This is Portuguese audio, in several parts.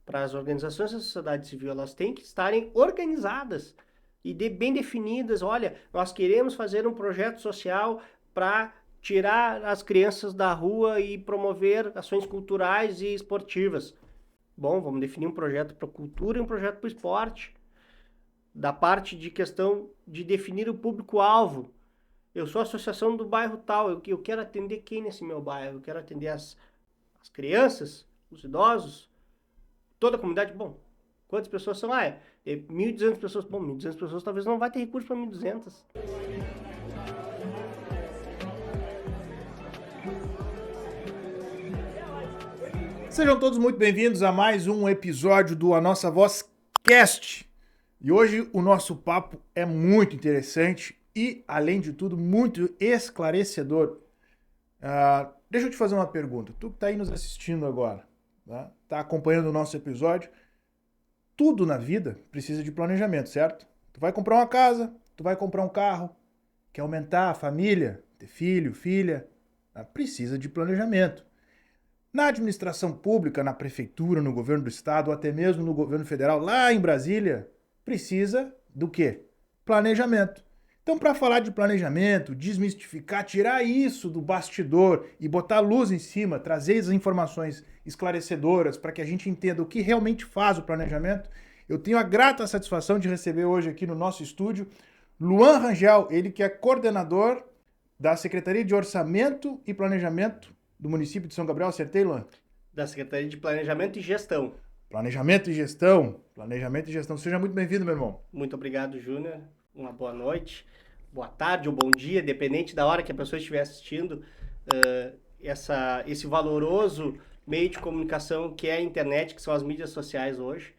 para as organizações da sociedade civil, elas têm que estarem organizadas e bem definidas. Olha, nós queremos fazer um projeto social para tirar as crianças da rua e promover ações culturais e esportivas. Bom, vamos definir um projeto para cultura e um projeto para o esporte. Da parte de questão de definir o público-alvo. Eu sou a associação do bairro tal, eu quero atender quem nesse meu bairro? Eu quero atender as crianças, os idosos, toda a comunidade. Bom, quantas pessoas são? 1.200 pessoas. Bom, 1.200 pessoas talvez não vai ter recurso para 1.200. Sejam todos muito bem-vindos a mais um episódio do A Nossa Voz Cast. E hoje o nosso papo é muito interessante e, além de tudo, muito esclarecedor. Deixa eu te fazer uma pergunta. Tu que está aí nos assistindo agora, tá acompanhando o nosso episódio, tudo na vida precisa de planejamento, certo? Tu vai comprar uma casa, tu vai comprar um carro, quer aumentar a família, ter filho, filha, precisa de planejamento. Na administração pública, na prefeitura, no governo do estado, ou até mesmo no governo federal, lá em Brasília, precisa do quê? Planejamento. Então, para falar de planejamento, desmistificar, tirar isso do bastidor e botar luz em cima, trazer as informações esclarecedoras para que a gente entenda o que realmente faz o planejamento, eu tenho a grata satisfação de receber hoje aqui no nosso estúdio Luan Rangel, ele que é coordenador da Secretaria de Orçamento e Planejamento do município de São Gabriel. Acertei, Luan? Da Secretaria de Planejamento e Gestão. Planejamento e Gestão. Planejamento e Gestão. Seja muito bem-vindo, meu irmão. Muito obrigado, Júnior. Uma boa noite, boa tarde ou bom dia, dependente da hora que a pessoa estiver assistindo esse valoroso meio de comunicação que é a internet, que são as mídias sociais hoje,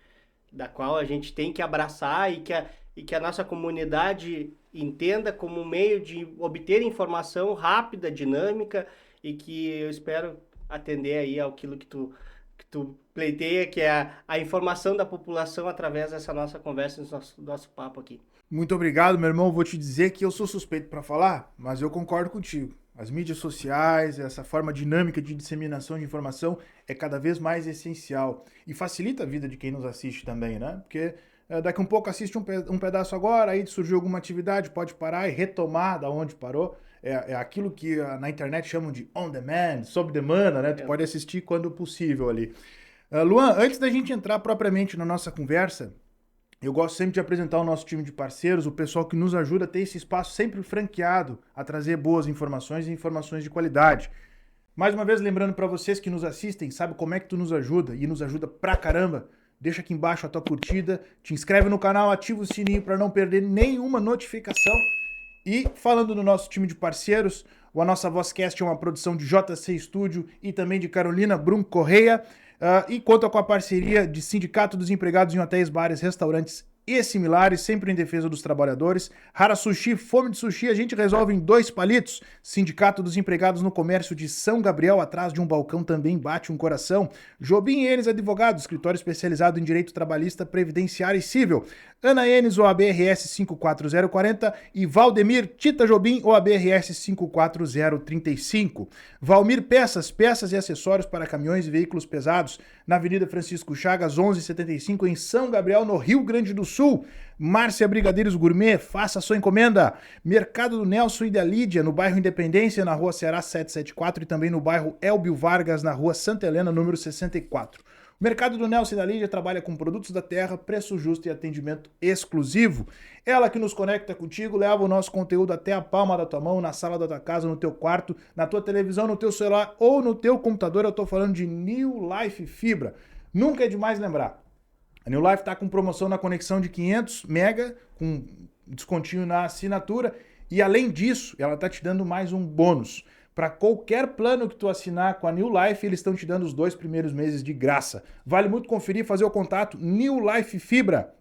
da qual a gente tem que abraçar e que a nossa comunidade entenda como um meio de obter informação rápida, dinâmica, e que eu espero atender aí àquilo que tu pleiteia, que é a informação da população através dessa nossa conversa, do nosso papo aqui. Muito obrigado, meu irmão. Vou te dizer que eu sou suspeito para falar, mas eu concordo contigo. As mídias sociais, essa forma dinâmica de disseminação de informação é cada vez mais essencial e facilita a vida de quem nos assiste também, né? Porque daqui a um pouco assiste um pedaço agora, aí surgiu alguma atividade, pode parar e retomar da onde parou. É aquilo que na internet chamam de on demand, sob demanda, né? Tu pode assistir quando possível ali. Luan, antes da gente entrar propriamente na nossa conversa, eu gosto sempre de apresentar o nosso time de parceiros, o pessoal que nos ajuda a ter esse espaço sempre franqueado, a trazer boas informações e informações de qualidade. Mais uma vez, lembrando para vocês que nos assistem, sabe como é que tu nos ajuda e nos ajuda pra caramba? Deixa aqui embaixo a tua curtida, te inscreve no canal, ativa o sininho para não perder nenhuma notificação. E falando no nosso time de parceiros, a Nossa Vozcast é uma produção de JC Studio e também de Carolina Brum Correia, e conta com a parceria de Sindicato dos Empregados em Hotéis, Bares, Restaurantes e similares, sempre em defesa dos trabalhadores. Hara Sushi, fome de sushi, a gente resolve em 2 palitos. Sindicato dos Empregados no Comércio de São Gabriel, atrás de um balcão também bate um coração. Jobim Enes Advogados, escritório especializado em direito trabalhista, previdenciário e civil. Ana Enes, OABRS 54040 e Valdemir Tita Jobim, OABRS 54035. Valmir Peças, peças e acessórios para caminhões e veículos pesados, na Avenida Francisco Chagas, 1175, em São Gabriel, no Rio Grande do Sul. Márcia Brigadeiros Gourmet, faça sua encomenda. Mercado do Nelson e da Lídia, no bairro Independência, na rua Ceará 774 e também no bairro Elbio Vargas, na rua Santa Helena, número 64. O Mercado do Nelson e da Lídia trabalha com produtos da terra, preço justo e atendimento exclusivo. Ela que nos conecta contigo, leva o nosso conteúdo até a palma da tua mão, na sala da tua casa, no teu quarto, na tua televisão, no teu celular ou no teu computador. Eu tô falando de New Life Fibra. Nunca é demais lembrar. A New Life está com promoção na conexão de 500 mega, com descontinho na assinatura. E além disso, ela está te dando mais um bônus. Para qualquer plano que tu assinar com a New Life, eles estão te dando os 2 primeiros meses de graça. Vale muito conferir, fazer o contato. New Life Fibra.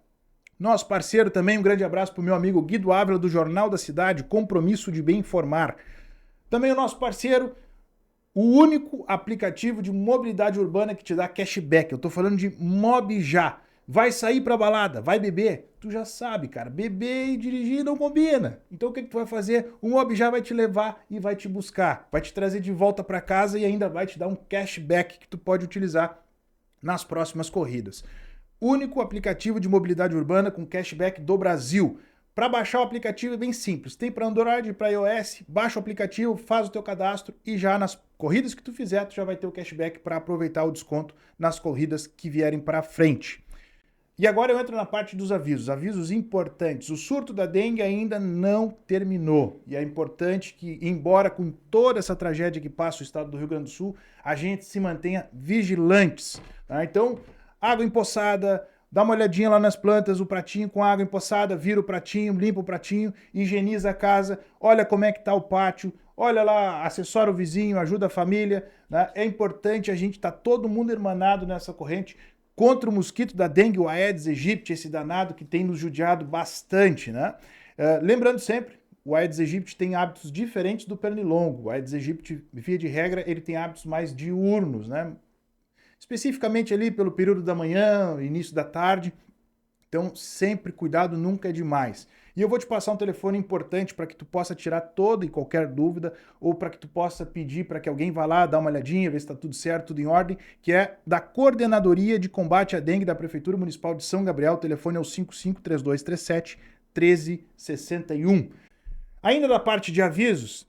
Nosso parceiro também, um grande abraço para o meu amigo Guido Ávila, do Jornal da Cidade, Compromisso de Bem Informar. Também o nosso parceiro, o único aplicativo de mobilidade urbana que te dá cashback. Eu estou falando de Mobja. Vai sair pra balada, vai beber, tu já sabe, cara, beber e dirigir não combina. Então o que tu vai fazer? O Mobja vai te levar e vai te buscar, vai te trazer de volta pra casa e ainda vai te dar um cashback que tu pode utilizar nas próximas corridas. Único aplicativo de mobilidade urbana com cashback do Brasil. Para baixar o aplicativo é bem simples. Tem para Android e para iOS, baixa o aplicativo, faz o teu cadastro e já nas corridas que tu fizer, tu já vai ter o cashback para aproveitar o desconto nas corridas que vierem para frente. E agora eu entro na parte dos avisos importantes. O surto da dengue ainda não terminou. E é importante que, embora com toda essa tragédia que passa o estado do Rio Grande do Sul, a gente se mantenha vigilantes. Tá? Então, água empoçada, dá uma olhadinha lá nas plantas, o pratinho com água empoçada, vira o pratinho, limpa o pratinho, higieniza a casa, olha como é que está o pátio, olha lá, assessora o vizinho, ajuda a família. Né? É importante a gente estar todo mundo irmanado nessa corrente contra o mosquito da dengue, o Aedes aegypti, esse danado que tem nos judiado bastante, né? Lembrando sempre, o Aedes aegypti tem hábitos diferentes do pernilongo. O Aedes aegypti, via de regra, ele tem hábitos mais diurnos, né? Especificamente ali pelo período da manhã, início da tarde. Então, sempre cuidado, nunca é demais. E eu vou te passar um telefone importante para que tu possa tirar toda e qualquer dúvida ou para que tu possa pedir para que alguém vá lá, dar uma olhadinha, ver se está tudo certo, tudo em ordem, que é da Coordenadoria de Combate à Dengue da Prefeitura Municipal de São Gabriel. O telefone é o 553237-1361. Ainda da parte de avisos,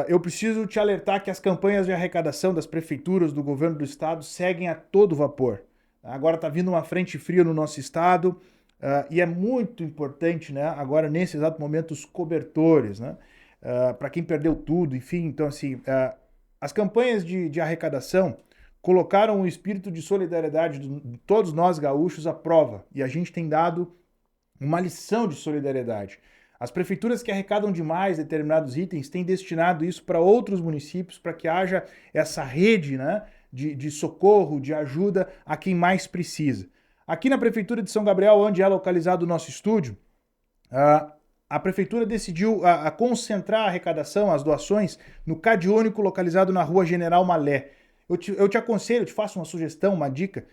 eu preciso te alertar que as campanhas de arrecadação das prefeituras, do governo do estado, seguem a todo vapor. Agora está vindo uma frente fria no nosso estado e é muito importante, né, agora nesse exato momento, os cobertores, né, para quem perdeu tudo, enfim. Então, assim, as campanhas de arrecadação colocaram o espírito de solidariedade de todos nós gaúchos à prova e a gente tem dado uma lição de solidariedade. As prefeituras que arrecadam demais determinados itens têm destinado isso para outros municípios para que haja essa rede, né, de socorro, de ajuda a quem mais precisa. Aqui na Prefeitura de São Gabriel, onde é localizado o nosso estúdio, a Prefeitura decidiu concentrar a arrecadação, as doações, no CAD único localizado na Rua General Malé. Eu te aconselho, eu te faço uma sugestão, uma dica.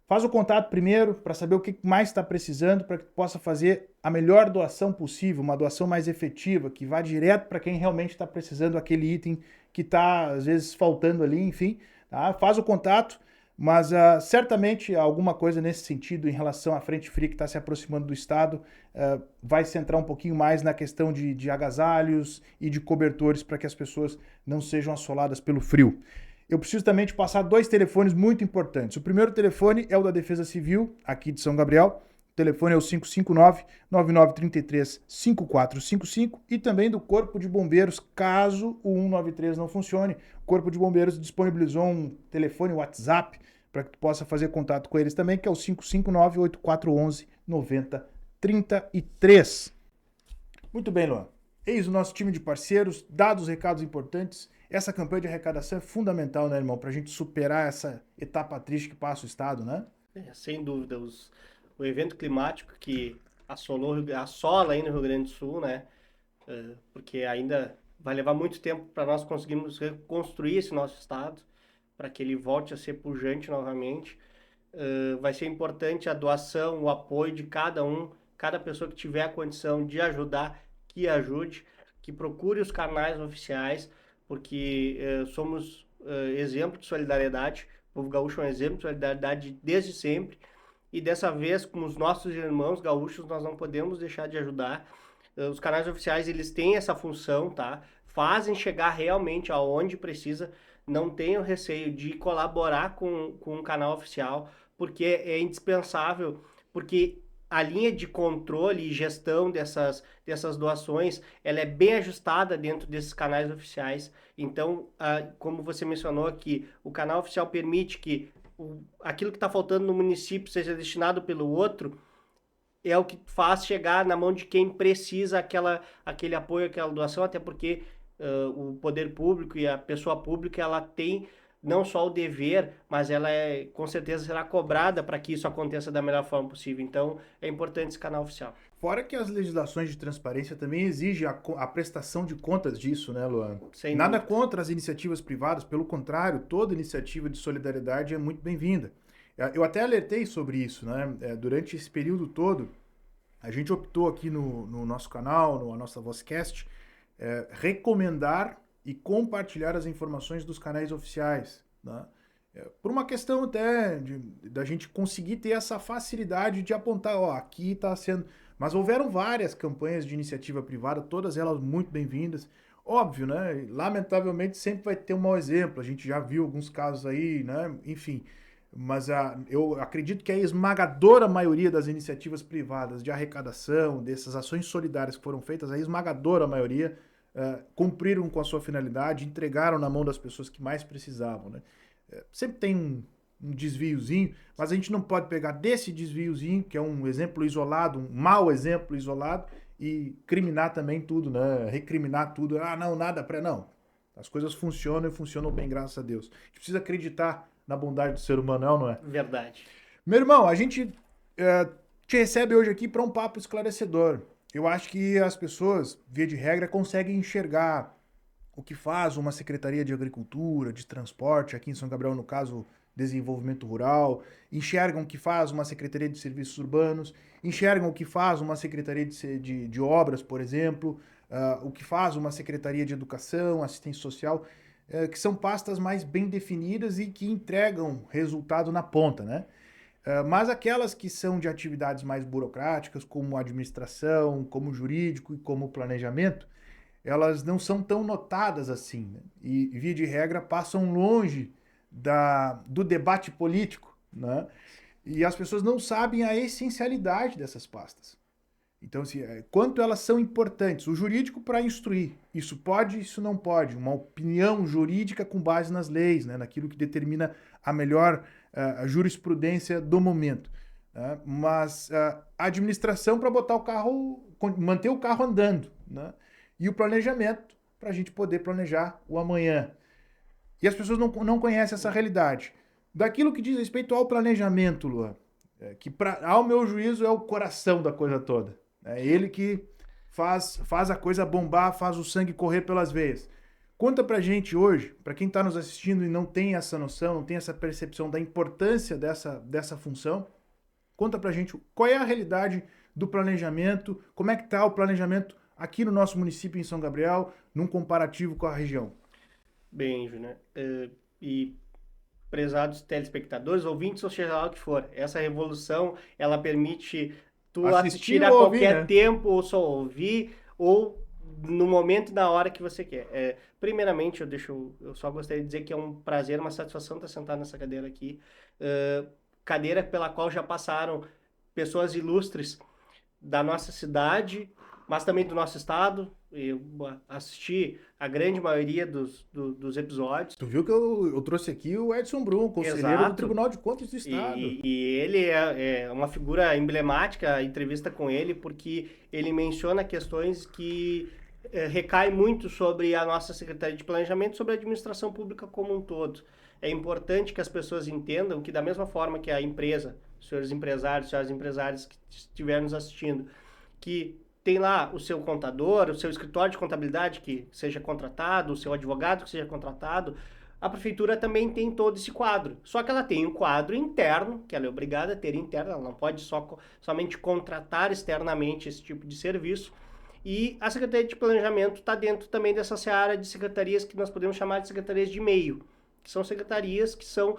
Faz o contato primeiro para saber o que mais está precisando para que tu possa fazer a melhor doação possível, uma doação mais efetiva, que vá direto para quem realmente está precisando aquele item que está, às vezes, faltando ali, enfim. Tá? Faz o contato, mas certamente alguma coisa nesse sentido em relação à frente fria que está se aproximando do estado vai se centrar um pouquinho mais na questão de agasalhos e de cobertores para que as pessoas não sejam assoladas pelo frio. Eu preciso também te passar 2 telefones muito importantes. O primeiro telefone é o da Defesa Civil, aqui de São Gabriel. O telefone é o 559-9933-5455 e também do Corpo de Bombeiros, caso o 193 não funcione. O Corpo de Bombeiros disponibilizou um telefone WhatsApp para que tu possa fazer contato com eles também, que é o 559-8411-9033. Muito bem, Luan. Eis o nosso time de parceiros, dados os recados importantes. Essa campanha de arrecadação é fundamental, né, irmão? Para a gente superar essa etapa triste que passa o estado, né? Sem dúvida. O evento climático que assola aí no Rio Grande do Sul, né? Porque ainda vai levar muito tempo para nós conseguirmos reconstruir esse nosso estado, para que ele volte a ser pujante novamente. Vai ser importante a doação, o apoio de cada pessoa que tiver a condição de ajudar, que ajude, que procure os canais oficiais, porque somos exemplo de solidariedade. O povo gaúcho é um exemplo de solidariedade desde sempre, e dessa vez, com os nossos irmãos gaúchos, nós não podemos deixar de ajudar. Os canais oficiais, eles têm essa função, tá? Fazem chegar realmente aonde precisa. Não tenham receio de colaborar com um canal oficial, porque é indispensável, porque a linha de controle e gestão dessas doações, ela é bem ajustada dentro desses canais oficiais. Então, como você mencionou aqui, o canal oficial permite que aquilo que está faltando no município seja destinado pelo outro, é o que faz chegar na mão de quem precisa aquele apoio, aquela doação, até porque o poder público e a pessoa pública, ela tem não só o dever, mas ela com certeza será cobrada para que isso aconteça da melhor forma possível. Então, é importante esse canal oficial. Fora que as legislações de transparência também exigem a prestação de contas disso, né, Luan? Sem Nada dúvida. contra as iniciativas privadas, pelo contrário, toda iniciativa de solidariedade é muito bem-vinda. Eu até alertei sobre isso, né? Durante esse período todo, a gente optou aqui no nosso canal, na nossa Vozcast, recomendar e compartilhar as informações dos canais oficiais, né? Por uma questão até da gente conseguir ter essa facilidade de apontar, ó, aqui está sendo... Mas houveram várias campanhas de iniciativa privada, todas elas muito bem-vindas. Óbvio, né? Lamentavelmente sempre vai ter um mau exemplo. A gente já viu alguns casos aí, né? Enfim. Mas eu acredito que a esmagadora maioria das iniciativas privadas de arrecadação, dessas ações solidárias que foram feitas, a esmagadora maioria cumpriram com a sua finalidade, entregaram na mão das pessoas que mais precisavam, né? Sempre tem um desviozinho, mas a gente não pode pegar desse desviozinho, que é um exemplo isolado, um mau exemplo isolado, e criminar também tudo, né? Recriminar tudo. Ah, não, nada para... Não. As coisas funcionam e funcionam bem, graças a Deus. A gente precisa acreditar na bondade do ser humano, não é? Verdade. Meu irmão, a gente te recebe hoje aqui para um papo esclarecedor. Eu acho que as pessoas, via de regra, conseguem enxergar o que faz uma Secretaria de Agricultura, de Transporte, aqui em São Gabriel, no caso, Desenvolvimento Rural, enxergam o que faz uma Secretaria de Serviços Urbanos, enxergam o que faz uma Secretaria de Obras, por exemplo, o que faz uma Secretaria de Educação, Assistência Social, que são pastas mais bem definidas e que entregam resultado na ponta, né? Mas aquelas que são de atividades mais burocráticas, como administração, como jurídico e como planejamento, elas não são tão notadas assim, né? E, via de regra, passam longe do debate político, né? E as pessoas não sabem a essencialidade dessas pastas. Então, assim, quanto elas são importantes. O jurídico para instruir. Isso pode, isso não pode. Uma opinião jurídica com base nas leis, né? Naquilo que determina a melhor a jurisprudência do momento. Né? Mas a administração para botar o carro, manter o carro andando, né? E o planejamento para a gente poder planejar o amanhã. E as pessoas não conhecem essa realidade. Daquilo que diz respeito ao planejamento, Luan, que ao meu juízo é o coração da coisa toda. É ele que faz a coisa bombar, faz o sangue correr pelas veias. Conta pra gente hoje, para quem está nos assistindo e não tem essa noção, não tem essa percepção da importância dessa função, conta pra gente qual é a realidade do planejamento, como é que está o planejamento aqui no nosso município em São Gabriel, num comparativo com a região. Bem, Júnior, e prezados telespectadores, ouvintes, ou seja lá o que for, essa revolução, ela permite tu assistir a qualquer ouvir, né? tempo, ou só ouvir, ou no momento e na hora que você quer. Primeiramente, eu só gostaria de dizer que é um prazer, uma satisfação estar sentado nessa cadeira aqui, cadeira pela qual já passaram pessoas ilustres da nossa cidade, mas também do nosso estado. Eu assisti a grande maioria dos episódios. Tu viu que eu trouxe aqui o Edson Brum, conselheiro Exato. Do Tribunal de Contas do Estado. E ele é uma figura emblemática, a entrevista com ele, porque ele menciona questões que recaem muito sobre a nossa Secretaria de Planejamento, sobre a administração pública como um todo. É importante que as pessoas entendam que, da mesma forma que a empresa, senhores empresários, senhoras empresárias que estiverem nos assistindo, que tem lá o seu contador, o seu escritório de contabilidade que seja contratado, o seu advogado que seja contratado, a prefeitura também tem todo esse quadro. Só que ela tem um quadro interno, que ela é obrigada a ter interno, ela não pode somente contratar externamente esse tipo de serviço. E a Secretaria de Planejamento está dentro também dessa seara de secretarias que nós podemos chamar de secretarias de meio, que são secretarias que são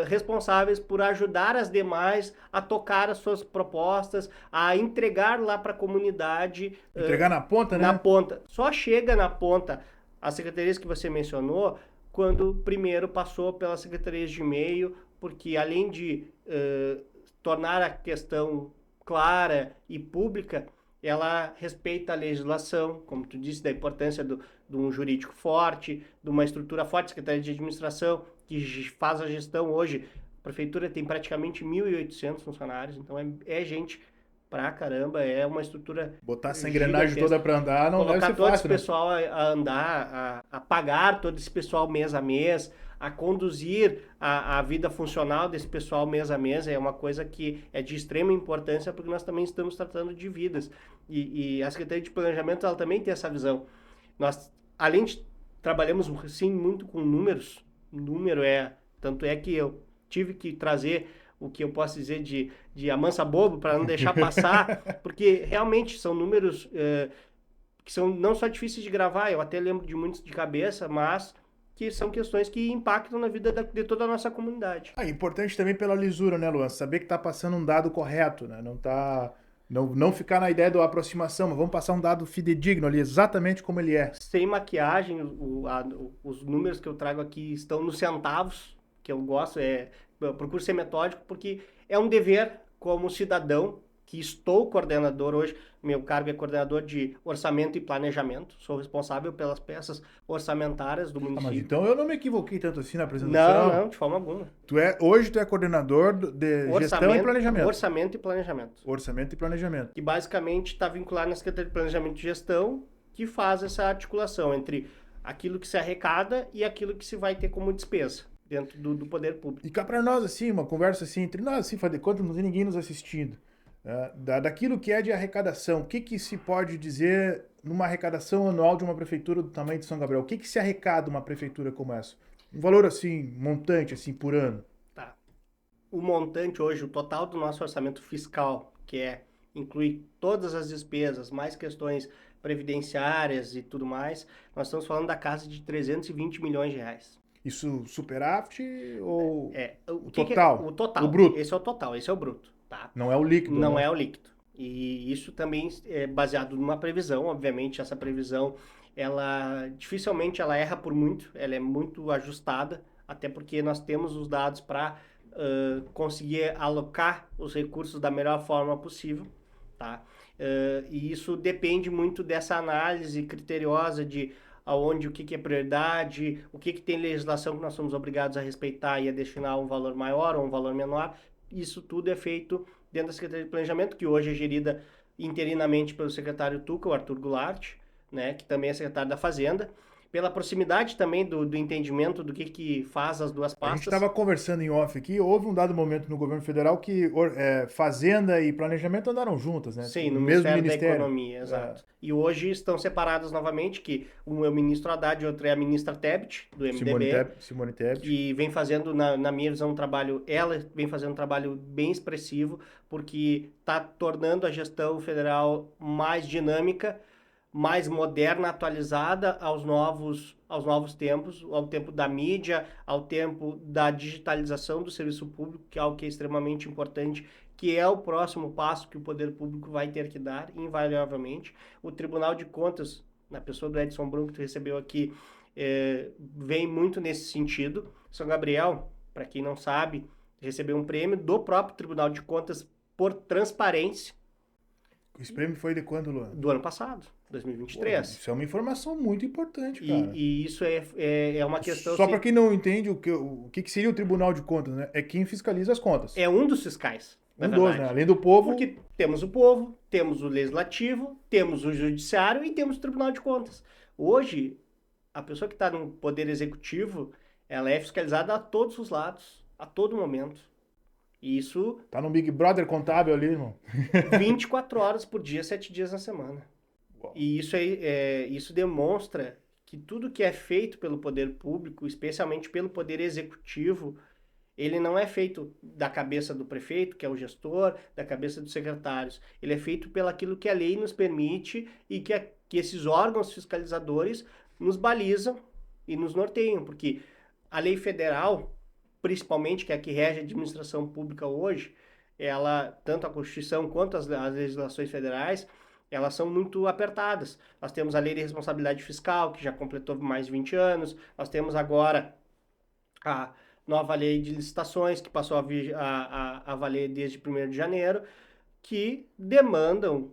responsáveis por ajudar as demais a tocar as suas propostas, a entregar lá para a comunidade. Entregar na ponta, né? Na ponta. Só chega na ponta as secretarias que você mencionou quando primeiro passou pelas secretarias de meio, porque além de tornar a questão clara e pública, ela respeita a legislação, como tu disse, da importância de um jurídico forte, de uma estrutura forte, Secretaria de Administração, que faz a gestão hoje. A prefeitura tem praticamente 1.800 funcionários, então é gente pra caramba, é uma estrutura... Botar essa engrenagem toda para andar não deve ser fácil, colocar todo esse pessoal a andar, a pagar todo esse pessoal mês a mês, a conduzir a vida funcional desse pessoal mês a mês, é uma coisa que é de extrema importância, porque nós também estamos tratando de vidas. E a Secretaria de Planejamento, ela também tem essa visão. Nós, além de trabalhamos, sim, muito com números, tanto é que eu tive que trazer o que eu posso dizer de amansa bobo, para não deixar passar, porque realmente são números que são não só difíceis de gravar, eu até lembro de muitos de cabeça, mas que são questões que impactam na vida de toda a nossa comunidade. Importante também pela lisura, né, Luan? Saber que está passando um dado correto, né? Não ficar na ideia da aproximação, mas vamos passar um dado fidedigno ali, exatamente como ele é. Sem maquiagem, os números que eu trago aqui estão nos centavos, que eu gosto, eu procuro ser metódico, porque é um dever como cidadão, que estou coordenador hoje, meu cargo é coordenador de orçamento e planejamento, sou responsável pelas peças orçamentárias do município. Mas então eu não me equivoquei tanto assim na apresentação. Não, de forma alguma. Hoje tu é coordenador de gestão e planejamento. Orçamento e planejamento. Orçamento e planejamento. Que basicamente está vinculado na Secretaria de Planejamento e Gestão, que faz essa articulação entre aquilo que se arrecada e aquilo que se vai ter como despesa dentro do poder público. E cá para nós, assim, uma conversa assim, entre nós, assim, faz de conta, não tem ninguém nos assistindo. Daquilo que é de arrecadação, o que se pode dizer numa arrecadação anual de uma prefeitura do tamanho de São Gabriel? O que se arrecada uma prefeitura como essa? Um valor assim, montante, assim, por ano? Tá. O montante hoje, o total do nosso orçamento fiscal, que inclui todas as despesas, mais questões previdenciárias e tudo mais, nós estamos falando da casa de 320 milhões de reais. Isso superávit ou o total? O total. O bruto? Esse é o total, esse é o bruto. Tá? Não é o líquido. Não né? é o líquido. E isso também é baseado numa previsão. Obviamente, essa previsão, dificilmente ela erra por muito. Ela é muito ajustada, até porque nós temos os dados para conseguir alocar os recursos da melhor forma possível. Tá? E isso depende muito dessa análise criteriosa de aonde, o que é prioridade, o que tem legislação que nós somos obrigados a respeitar e a destinar um valor maior ou um valor menor. Isso tudo é feito dentro da Secretaria de Planejamento, que hoje é gerida interinamente pelo secretário Tuca, o Arthur Goulart, né, que também é secretário da Fazenda, pela proximidade também do entendimento do que faz as duas pastas. A gente estava conversando em off aqui, houve um dado momento no governo federal que Fazenda e Planejamento andaram juntas, né? Sim, no mesmo Ministério da Economia, exato. E hoje estão separadas novamente, que um é o ministro Haddad e outro é a ministra Tebet, do MDB. Simone Tebet. Que vem fazendo, na minha visão, ela vem fazendo um trabalho bem expressivo, porque está tornando a gestão federal mais dinâmica, mais moderna, atualizada aos novos tempos, ao tempo da mídia, ao tempo da digitalização do serviço público, que é algo que é extremamente importante, que é o próximo passo que o poder público vai ter que dar, invariavelmente. O Tribunal de Contas, na pessoa do Edson Brum, que tu recebeu aqui, vem muito nesse sentido. São Gabriel, para quem não sabe, recebeu um prêmio do próprio Tribunal de Contas por transparência. Esse prêmio foi de quando, Luan? Do ano passado, 2023. Pô, isso é uma informação muito importante, cara. E isso é uma questão... Só para quem não entende o que seria o Tribunal de Contas, né? É quem fiscaliza as contas. É um dos fiscais, na verdade. Né? Além do povo... Porque temos o povo, temos o legislativo, temos o judiciário e temos o Tribunal de Contas. Hoje, a pessoa que está no poder executivo, ela é fiscalizada a todos os lados, a todo momento. Isso... Tá no Big Brother contábil ali, irmão. 24 horas por dia, 7 dias na semana. Uau. E isso demonstra que tudo que é feito pelo poder público, especialmente pelo poder executivo, ele não é feito da cabeça do prefeito, que é o gestor, da cabeça dos secretários. Ele é feito pelo aquilo que a lei nos permite e que esses órgãos fiscalizadores nos balizam e nos norteiam. Porque a lei federal, principalmente, que é a que rege a administração pública hoje, tanto a Constituição quanto as legislações federais, elas são muito apertadas. Nós temos a Lei de Responsabilidade Fiscal, que já completou mais de 20 anos, nós temos agora a nova Lei de Licitações, que passou a valer desde 1º de janeiro, que demandam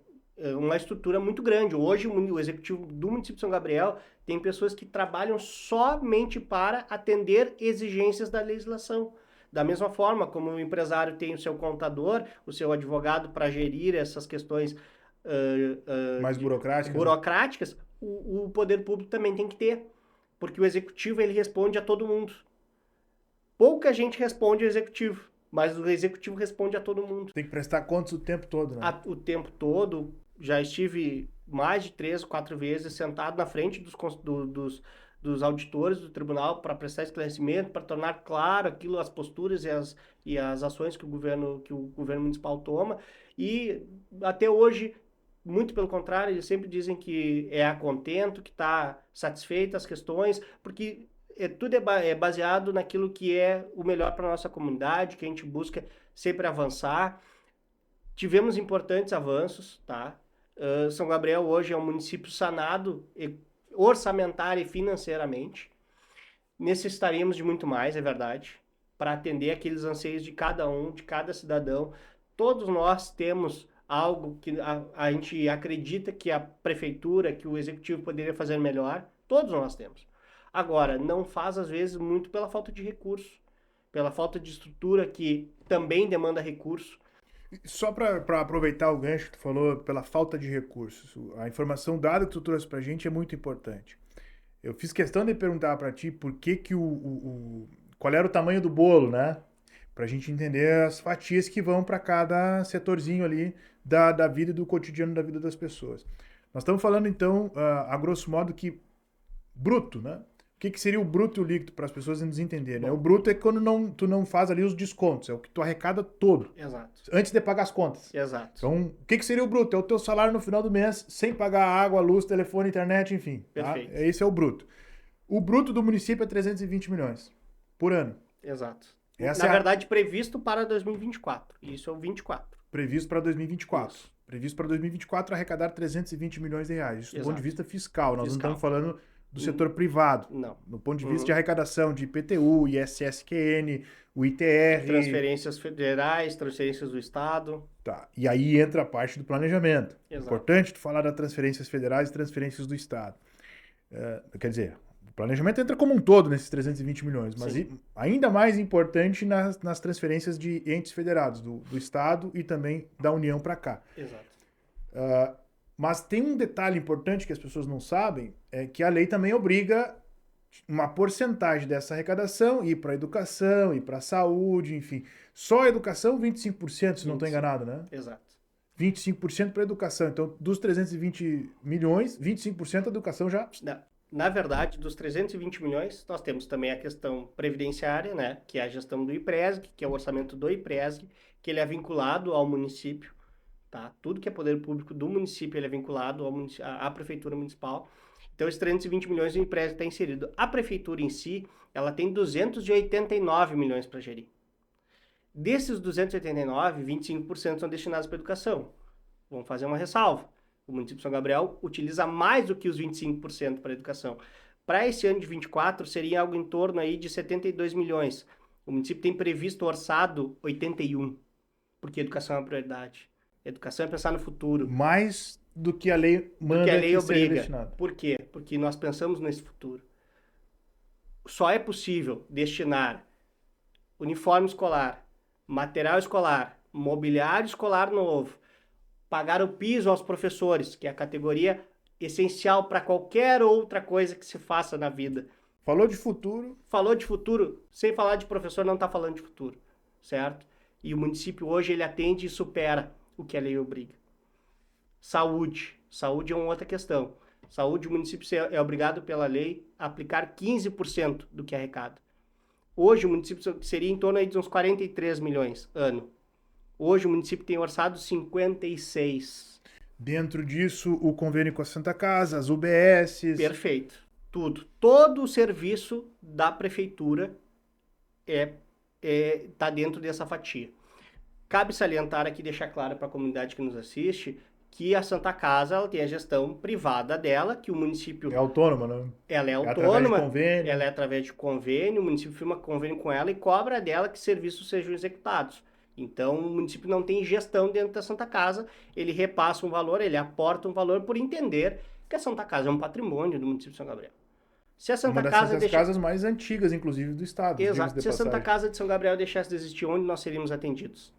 uma estrutura muito grande. Hoje, o executivo do município de São Gabriel tem pessoas que trabalham somente para atender exigências da legislação. Da mesma forma como o empresário tem o seu contador, o seu advogado para gerir essas questões mais burocráticas, o poder público também tem que ter. Porque o executivo ele responde a todo mundo. Pouca gente responde ao executivo, mas o executivo responde a todo mundo. Tem que prestar contas o tempo todo, né? O tempo todo. Já estive mais de 3 ou 4 vezes sentado na frente dos auditores do tribunal para prestar esclarecimento, para tornar claro aquilo, as posturas e as ações que o governo municipal toma. E até hoje, muito pelo contrário, eles sempre dizem que é a contento, que está satisfeito as questões, porque tudo é baseado naquilo que é o melhor para a nossa comunidade, que a gente busca sempre avançar. Tivemos importantes avanços, tá? São Gabriel hoje é um município sanado orçamentária e financeiramente. Necessitaríamos de muito mais, é verdade, para atender aqueles anseios de cada um, de cada cidadão. Todos nós temos algo que a gente acredita que a prefeitura, que o executivo poderia fazer melhor. Todos nós temos. Agora, não faz às vezes muito pela falta de recurso, pela falta de estrutura que também demanda recurso. Só para aproveitar o gancho que tu falou, pela falta de recursos, a informação dada que tu trouxe para a gente é muito importante. Eu fiz questão de perguntar para ti por que qual era o tamanho do bolo, né? Para a gente entender as fatias que vão para cada setorzinho ali da vida e do cotidiano da vida das pessoas. Nós estamos falando, então, a grosso modo, que bruto, né? O que seria o bruto e o líquido para as pessoas nos entenderem? O bruto é quando tu não faz ali os descontos, é o que tu arrecada todo. Exato. Antes de pagar as contas. Exato. Então, o que seria o bruto? É o teu salário no final do mês, sem pagar água, luz, telefone, internet, enfim. Tá? Perfeito. Esse é o bruto. O bruto do município é 320 milhões por ano. Exato. Essa Na verdade, previsto para 2024. Isso é o 24. Previsto para 2024. Isso. Previsto para 2024 arrecadar 320 milhões de reais. Isso do Exato. ponto de vista fiscal. Nós não estamos falando do setor privado. Não. No ponto de vista de arrecadação de IPTU, ISSQN, o ITR. Transferências federais, transferências do Estado. Tá. E aí entra a parte do planejamento. Exato. Importante tu falar das transferências federais e transferências do Estado. Quer dizer, o planejamento entra como um todo nesses 320 milhões, mas ainda mais importante nas transferências de entes federados, do Estado e também da União para cá. Exato. Mas tem um detalhe importante que as pessoas não sabem, é que a lei também obriga uma porcentagem dessa arrecadação ir para a educação, ir para a saúde, enfim. Só a educação, 25%, se não estou enganado, né? Exato. 25% para a educação. Então, dos 320 milhões, 25% a educação já... Na verdade, dos 320 milhões, nós temos também a questão previdenciária, né? Que é a gestão do IPRESG, que é o orçamento do IPRESG, que ele é vinculado ao município. Tá? Tudo que é poder público do município ele é vinculado à prefeitura municipal. Então, esses 320 milhões do IPRESG está inserido. A prefeitura em si, ela tem 289 milhões para gerir. Desses 289, 25% são destinados para educação. Vamos fazer uma ressalva. O município de São Gabriel utiliza mais do que os 25% para educação. Para esse ano de 24, seria algo em torno aí de 72 milhões. O município tem previsto orçado 81, porque educação é uma prioridade. Educação é pensar no futuro. Mais do que a lei manda, do que a lei que obriga. Destinado. Por quê? Porque nós pensamos nesse futuro. Só é possível destinar uniforme escolar, material escolar, mobiliário escolar novo, pagar o piso aos professores, que é a categoria essencial para qualquer outra coisa que se faça na vida. Falou de futuro. Falou de futuro, sem falar de professor, não está falando de futuro, certo? E o município hoje ele atende e supera o que a lei obriga. Saúde. Saúde é uma outra questão. Saúde, o município é obrigado pela lei a aplicar 15% do que arrecada. Hoje o município seria em torno aí de uns 43 milhões ano. Hoje o município tem orçado 56. Dentro disso, o convênio com a Santa Casa, as UBSs. Perfeito. Tudo. Todo o serviço da prefeitura tá dentro dessa fatia. Cabe salientar aqui, deixar claro para a comunidade que nos assiste, que a Santa Casa ela tem a gestão privada dela, que o município... É autônoma, né? Ela é autônoma, através de convênio. Ela é através de convênio, o município firma convênio com ela e cobra dela que serviços sejam executados. Então, o município não tem gestão dentro da Santa Casa, ele repassa um valor, ele aporta um valor por entender que a Santa Casa é um patrimônio do município de São Gabriel. Se a Santa Uma Casa das casas mais antigas, inclusive, do estado. Exato. Se a Santa Casa de São Gabriel deixasse de existir, onde nós seríamos atendidos?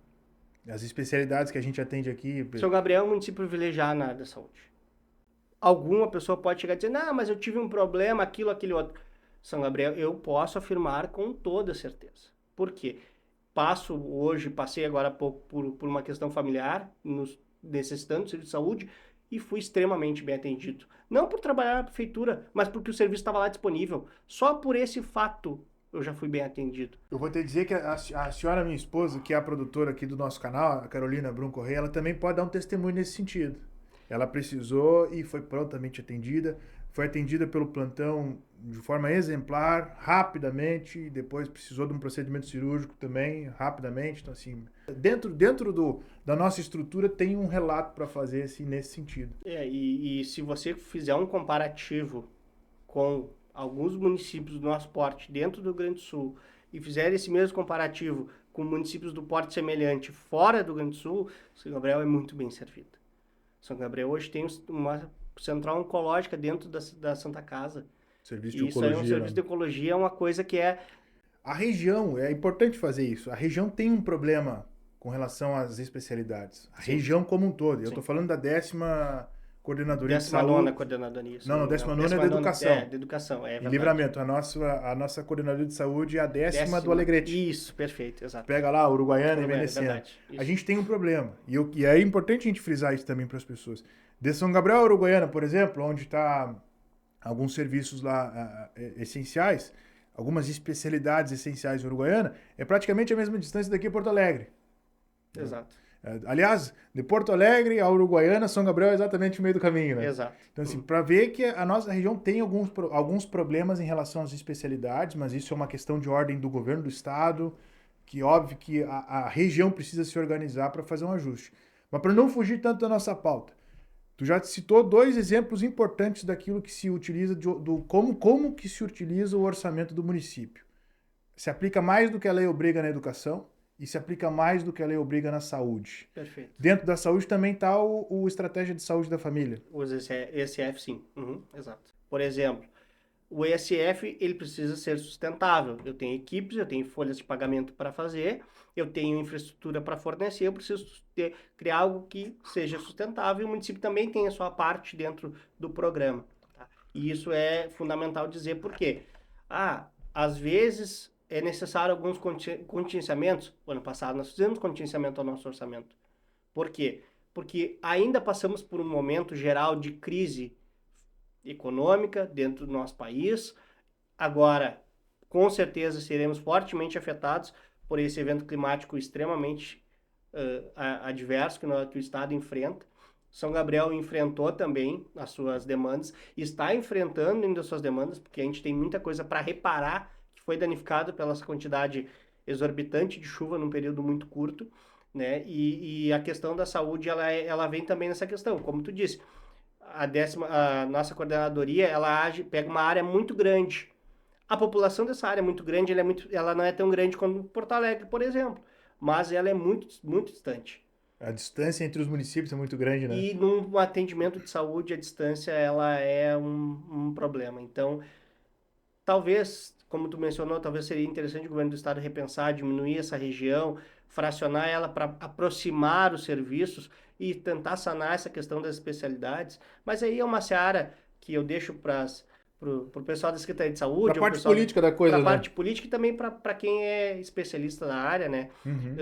As especialidades que a gente atende aqui... São Gabriel é um município privilegiado na área da saúde. Alguma pessoa pode chegar e dizer, não, mas eu tive um problema, aquele outro. São Gabriel, eu posso afirmar com toda certeza. Por quê? Passei agora há pouco por uma questão familiar, necessitando de serviço de saúde, e fui extremamente bem atendido. Não por trabalhar na prefeitura, mas porque o serviço estava lá disponível. Só por esse fato eu já fui bem atendido. Eu vou te dizer que a senhora, minha esposa, que é a produtora aqui do nosso canal, a Carolina Brum Correia, ela também pode dar um testemunho nesse sentido. Ela precisou e foi prontamente atendida. foi atendida pelo plantão de forma exemplar, rapidamente, e depois precisou de um procedimento cirúrgico também, rapidamente. Então, assim, da nossa estrutura tem um relato para fazer assim, nesse sentido. E se você fizer um comparativo com alguns municípios do nosso porte dentro do Rio Grande do Sul e fizer esse mesmo comparativo com municípios do porte semelhante fora do Rio Grande do Sul, São Gabriel é muito bem servido. São Gabriel hoje tem uma central oncológica dentro da Santa Casa. Serviço de E isso aí é um oncologia, serviço de oncologia, é uma coisa que é... A região, é importante fazer isso. A região tem um problema com relação às especialidades. A região como um todo. Eu estou falando da 10ª Coordenadoria de Saúde. 19ª Coordenadoria. Não, 19ª é da Educação. É, da Educação, é E verdade. Livramento. A nossa Coordenadoria de Saúde é a 10ª do Alegrete. Isso, perfeito, exato. Pega lá, Uruguaiana e É Veneziana. verdade, isso. A gente tem um problema. E é importante a gente frisar isso também para as pessoas. De São Gabriel a Uruguaiana, por exemplo, onde está alguns serviços lá essenciais, algumas especialidades essenciais em Uruguaiana, é praticamente a mesma distância daqui a Porto Alegre. Exato. Aliás, de Porto Alegre a Uruguaiana, São Gabriel é exatamente o meio do caminho, né? Exato. Então, assim, para ver que a nossa região tem alguns problemas em relação às especialidades, mas isso é uma questão de ordem do governo do estado, que óbvio que a região precisa se organizar para fazer um ajuste. Mas para não fugir tanto da nossa pauta, tu já citou 2 exemplos importantes daquilo que se utiliza, como que se utiliza o orçamento do município. Se aplica mais do que a lei obriga na educação e se aplica mais do que a lei obriga na saúde. Perfeito. Dentro da saúde também está o Estratégia de Saúde da Família. O ESF, sim. Exato. Por exemplo, o ESF, ele precisa ser sustentável. Eu tenho equipes, eu tenho folhas de pagamento para fazer, eu tenho infraestrutura para fornecer, eu preciso criar algo que seja sustentável e o município também tem a sua parte dentro do programa. Tá? E isso é fundamental dizer por quê. Às vezes é necessário alguns contingenciamentos. O ano passado nós fizemos contingenciamento ao nosso orçamento. Por quê? Porque ainda passamos por um momento geral de crise econômica dentro do nosso país. Agora, com certeza, seremos fortemente afetados por esse evento climático extremamente adverso que o Estado enfrenta. São Gabriel enfrentou também as suas demandas, está enfrentando ainda as suas demandas, porque a gente tem muita coisa para reparar que foi danificado pela essa quantidade exorbitante de chuva num período muito curto, né? E a questão da saúde, ela vem também nessa questão, como tu disse. A nossa coordenadoria, pega uma área muito grande. A população dessa área é muito grande, ela não é tão grande quanto Porto Alegre, por exemplo, mas ela é muito, muito distante. A distância entre os municípios é muito grande, né? E num atendimento de saúde, a distância ela é um problema. Então, talvez, como tu mencionou, talvez seria interessante o governo do estado repensar, diminuir essa região, fracionar ela para aproximar os serviços e tentar sanar essa questão das especialidades. Mas aí é uma seara que eu deixo para o pessoal da Secretaria de Saúde. Para a parte política da coisa, né? Para a né? parte política e também para quem é especialista da área, né? Uhum.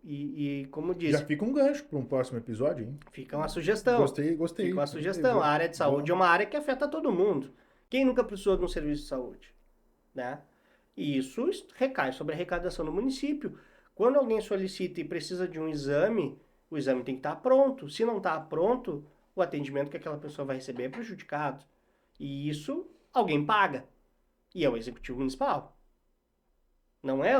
E como disse... Já fica um gancho para um próximo episódio, hein? Fica uma sugestão. Gostei. Fica uma sugestão. A área de saúde é uma área que afeta todo mundo. Quem nunca precisou de um serviço de saúde? Né? E isso recai sobre a arrecadação do município. Quando alguém solicita e precisa de um exame, o exame tem que estar pronto. Se não está pronto, o atendimento que aquela pessoa vai receber é prejudicado. E isso alguém paga. E é o Executivo Municipal. Não é,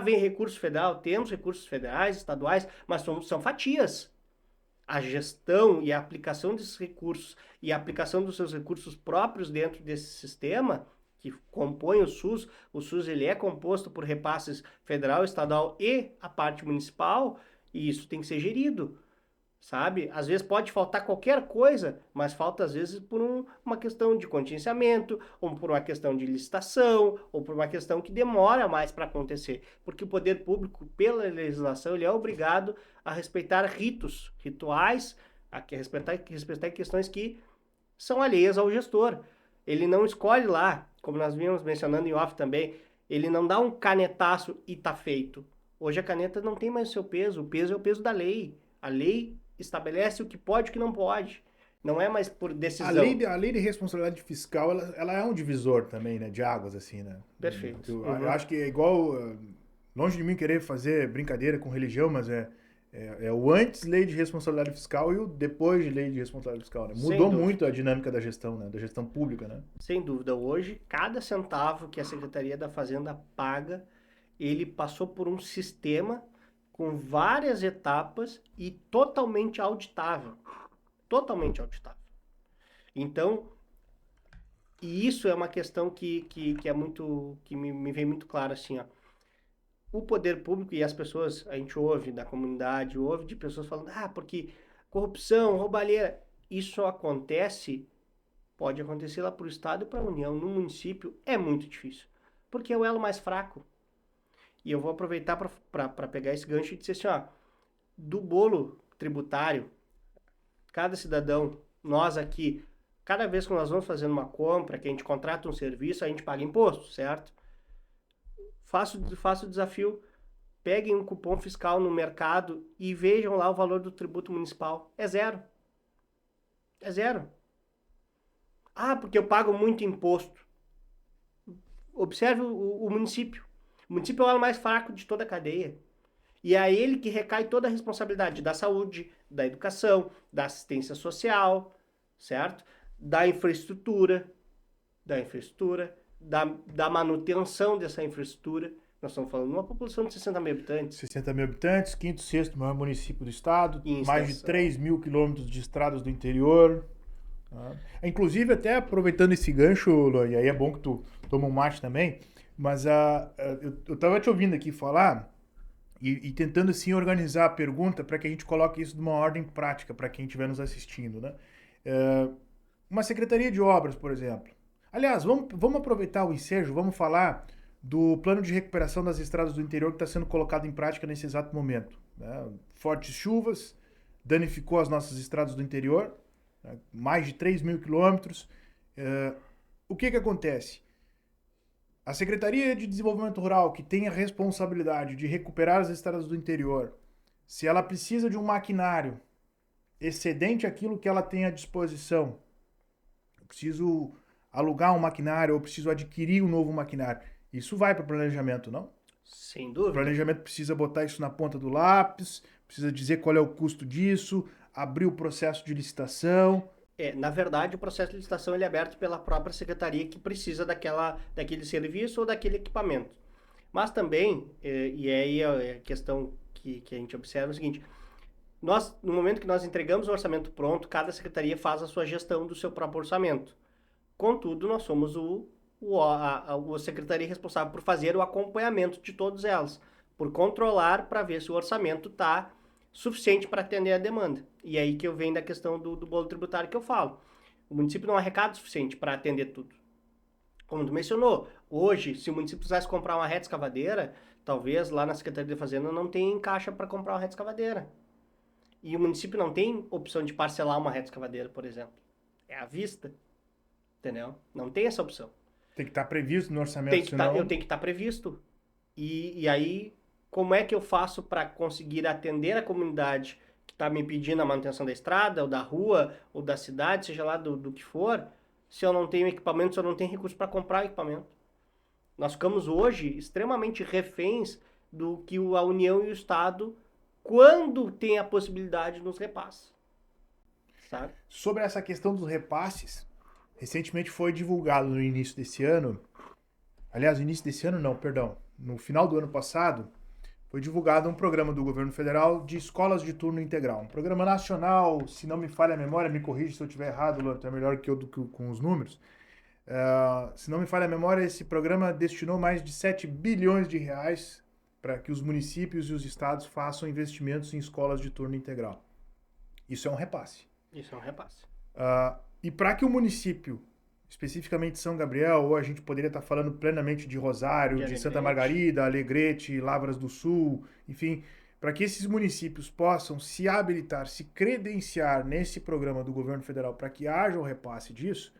vem recurso federal, temos recursos federais, estaduais, mas são fatias. A gestão e a aplicação desses recursos e a aplicação dos seus recursos próprios dentro desse sistema que compõe o SUS ele é composto por repasses federal, estadual e a parte municipal, e isso tem que ser gerido, sabe? Às vezes pode faltar qualquer coisa, mas falta às vezes por uma questão de contingenciamento, ou por uma questão de licitação, ou por uma questão que demora mais para acontecer, porque o poder público, pela legislação, ele é obrigado a respeitar rituais, a respeitar questões que são alheias ao gestor. Ele não escolhe lá, como nós vimos mencionando em off também, ele não dá um canetaço e tá feito. Hoje a caneta não tem mais o seu peso, o peso é o peso da lei. A lei estabelece o que pode e o que não pode. Não é mais por decisão. A lei de responsabilidade fiscal, ela é um divisor também, né, de águas, assim, né? Perfeito. Eu acho que é igual, longe de mim querer fazer brincadeira com religião, mas É o antes lei de responsabilidade fiscal e o depois de lei de responsabilidade fiscal, né? Sem Mudou dúvida. muito a dinâmica da gestão, né? Da gestão pública, né? Sem dúvida. Hoje, cada centavo que a Secretaria da Fazenda paga, ele passou por um sistema com várias etapas e totalmente auditável. Totalmente auditável. Então, e isso é uma questão que é muito, que me vem muito claro assim, ó. O poder público e as pessoas, a gente ouve da comunidade, ouve de pessoas falando, porque corrupção, roubalheira, isso acontece, pode acontecer lá para o Estado e para a União. No município é muito difícil, porque é o elo mais fraco. E eu vou aproveitar para pegar esse gancho e dizer assim, ó, do bolo tributário, cada cidadão, nós aqui, cada vez que nós vamos fazendo uma compra, que a gente contrata um serviço, a gente paga imposto, certo? Faço o desafio, peguem um cupom fiscal no mercado e vejam lá o valor do tributo municipal. É zero. É zero. Porque eu pago muito imposto. Observe o município. O município é o elo mais fraco de toda a cadeia. E é a ele que recai toda a responsabilidade da saúde, da educação, da assistência social, certo? Da infraestrutura, da manutenção dessa infraestrutura. Nós estamos falando de uma população de 60 mil habitantes. 60 mil habitantes, quinto, sexto maior município do estado, Em mais de extensão. 3 mil quilômetros de estradas do interior. Inclusive, até aproveitando esse gancho, Luan, e aí é bom que tu toma um mate também, mas eu tava te ouvindo aqui falar e tentando assim organizar a pergunta para que a gente coloque isso numa ordem prática para quem estiver nos assistindo, né? Uma secretaria de obras, por exemplo. Aliás, vamos aproveitar o ensejo, vamos falar do plano de recuperação das estradas do interior que está sendo colocado em prática nesse exato momento, né? Fortes chuvas danificou as nossas estradas do interior, né? Mais de 3 mil quilômetros. O que acontece? A Secretaria de Desenvolvimento Rural, que tem a responsabilidade de recuperar as estradas do interior, se ela precisa de um maquinário excedente àquilo que ela tem à disposição, eu preciso alugar um maquinário ou preciso adquirir um novo maquinário, isso vai para o planejamento, não? Sem O dúvida. planejamento precisa botar isso na ponta do lápis, precisa dizer qual é o custo disso, abrir o processo de licitação. Na verdade, o processo de licitação ele é aberto pela própria secretaria que precisa daquele serviço ou daquele equipamento. Mas também, e aí é a questão que a gente observa é o seguinte, no momento que nós entregamos o orçamento pronto, cada secretaria faz a sua gestão do seu próprio orçamento. Contudo, nós somos a secretaria responsável por fazer o acompanhamento de todas elas, por controlar para ver se o orçamento está suficiente para atender a demanda. E aí que eu venho da questão do bolo tributário que eu falo. O município não arrecada o suficiente para atender tudo. Como tu mencionou, hoje, se o município precisasse comprar uma reta escavadeira, talvez lá na Secretaria da Fazenda não tenha em caixa para comprar uma reta escavadeira. E o município não tem opção de parcelar uma reta escavadeira, por exemplo. É à vista. Entendeu? Não tem essa opção. Tem que estar previsto no orçamento, senão... Eu tenho que estar previsto. E aí, como é que eu faço para conseguir atender a comunidade que está me pedindo a manutenção da estrada, ou da rua, ou da cidade, seja lá do que for, se eu não tenho equipamento, se eu não tenho recurso para comprar equipamento? Nós ficamos hoje extremamente reféns do que a União e o Estado, quando tem a possibilidade, nos repassa. Sabe? Sobre essa questão dos repasses, recentemente foi divulgado no início desse ano, aliás, no início desse ano não, perdão, no final do ano passado, foi divulgado um programa do governo federal de escolas de turno integral. Um programa nacional, se não me falha a memória, me corrige se eu estiver errado, Luan, tu é melhor que eu com os números. Se não me falha a memória, esse programa destinou mais de 7 bilhões de reais para que os municípios e os estados façam investimentos em escolas de turno integral. Isso é um repasse. Isso é um repasse. E para que o município, especificamente São Gabriel, ou a gente poderia estar falando plenamente de Rosário, de Santa Margarida, Alegrete, Lavras do Sul, enfim, para que esses municípios possam se habilitar, se credenciar nesse programa do governo federal para que haja o repasse disso,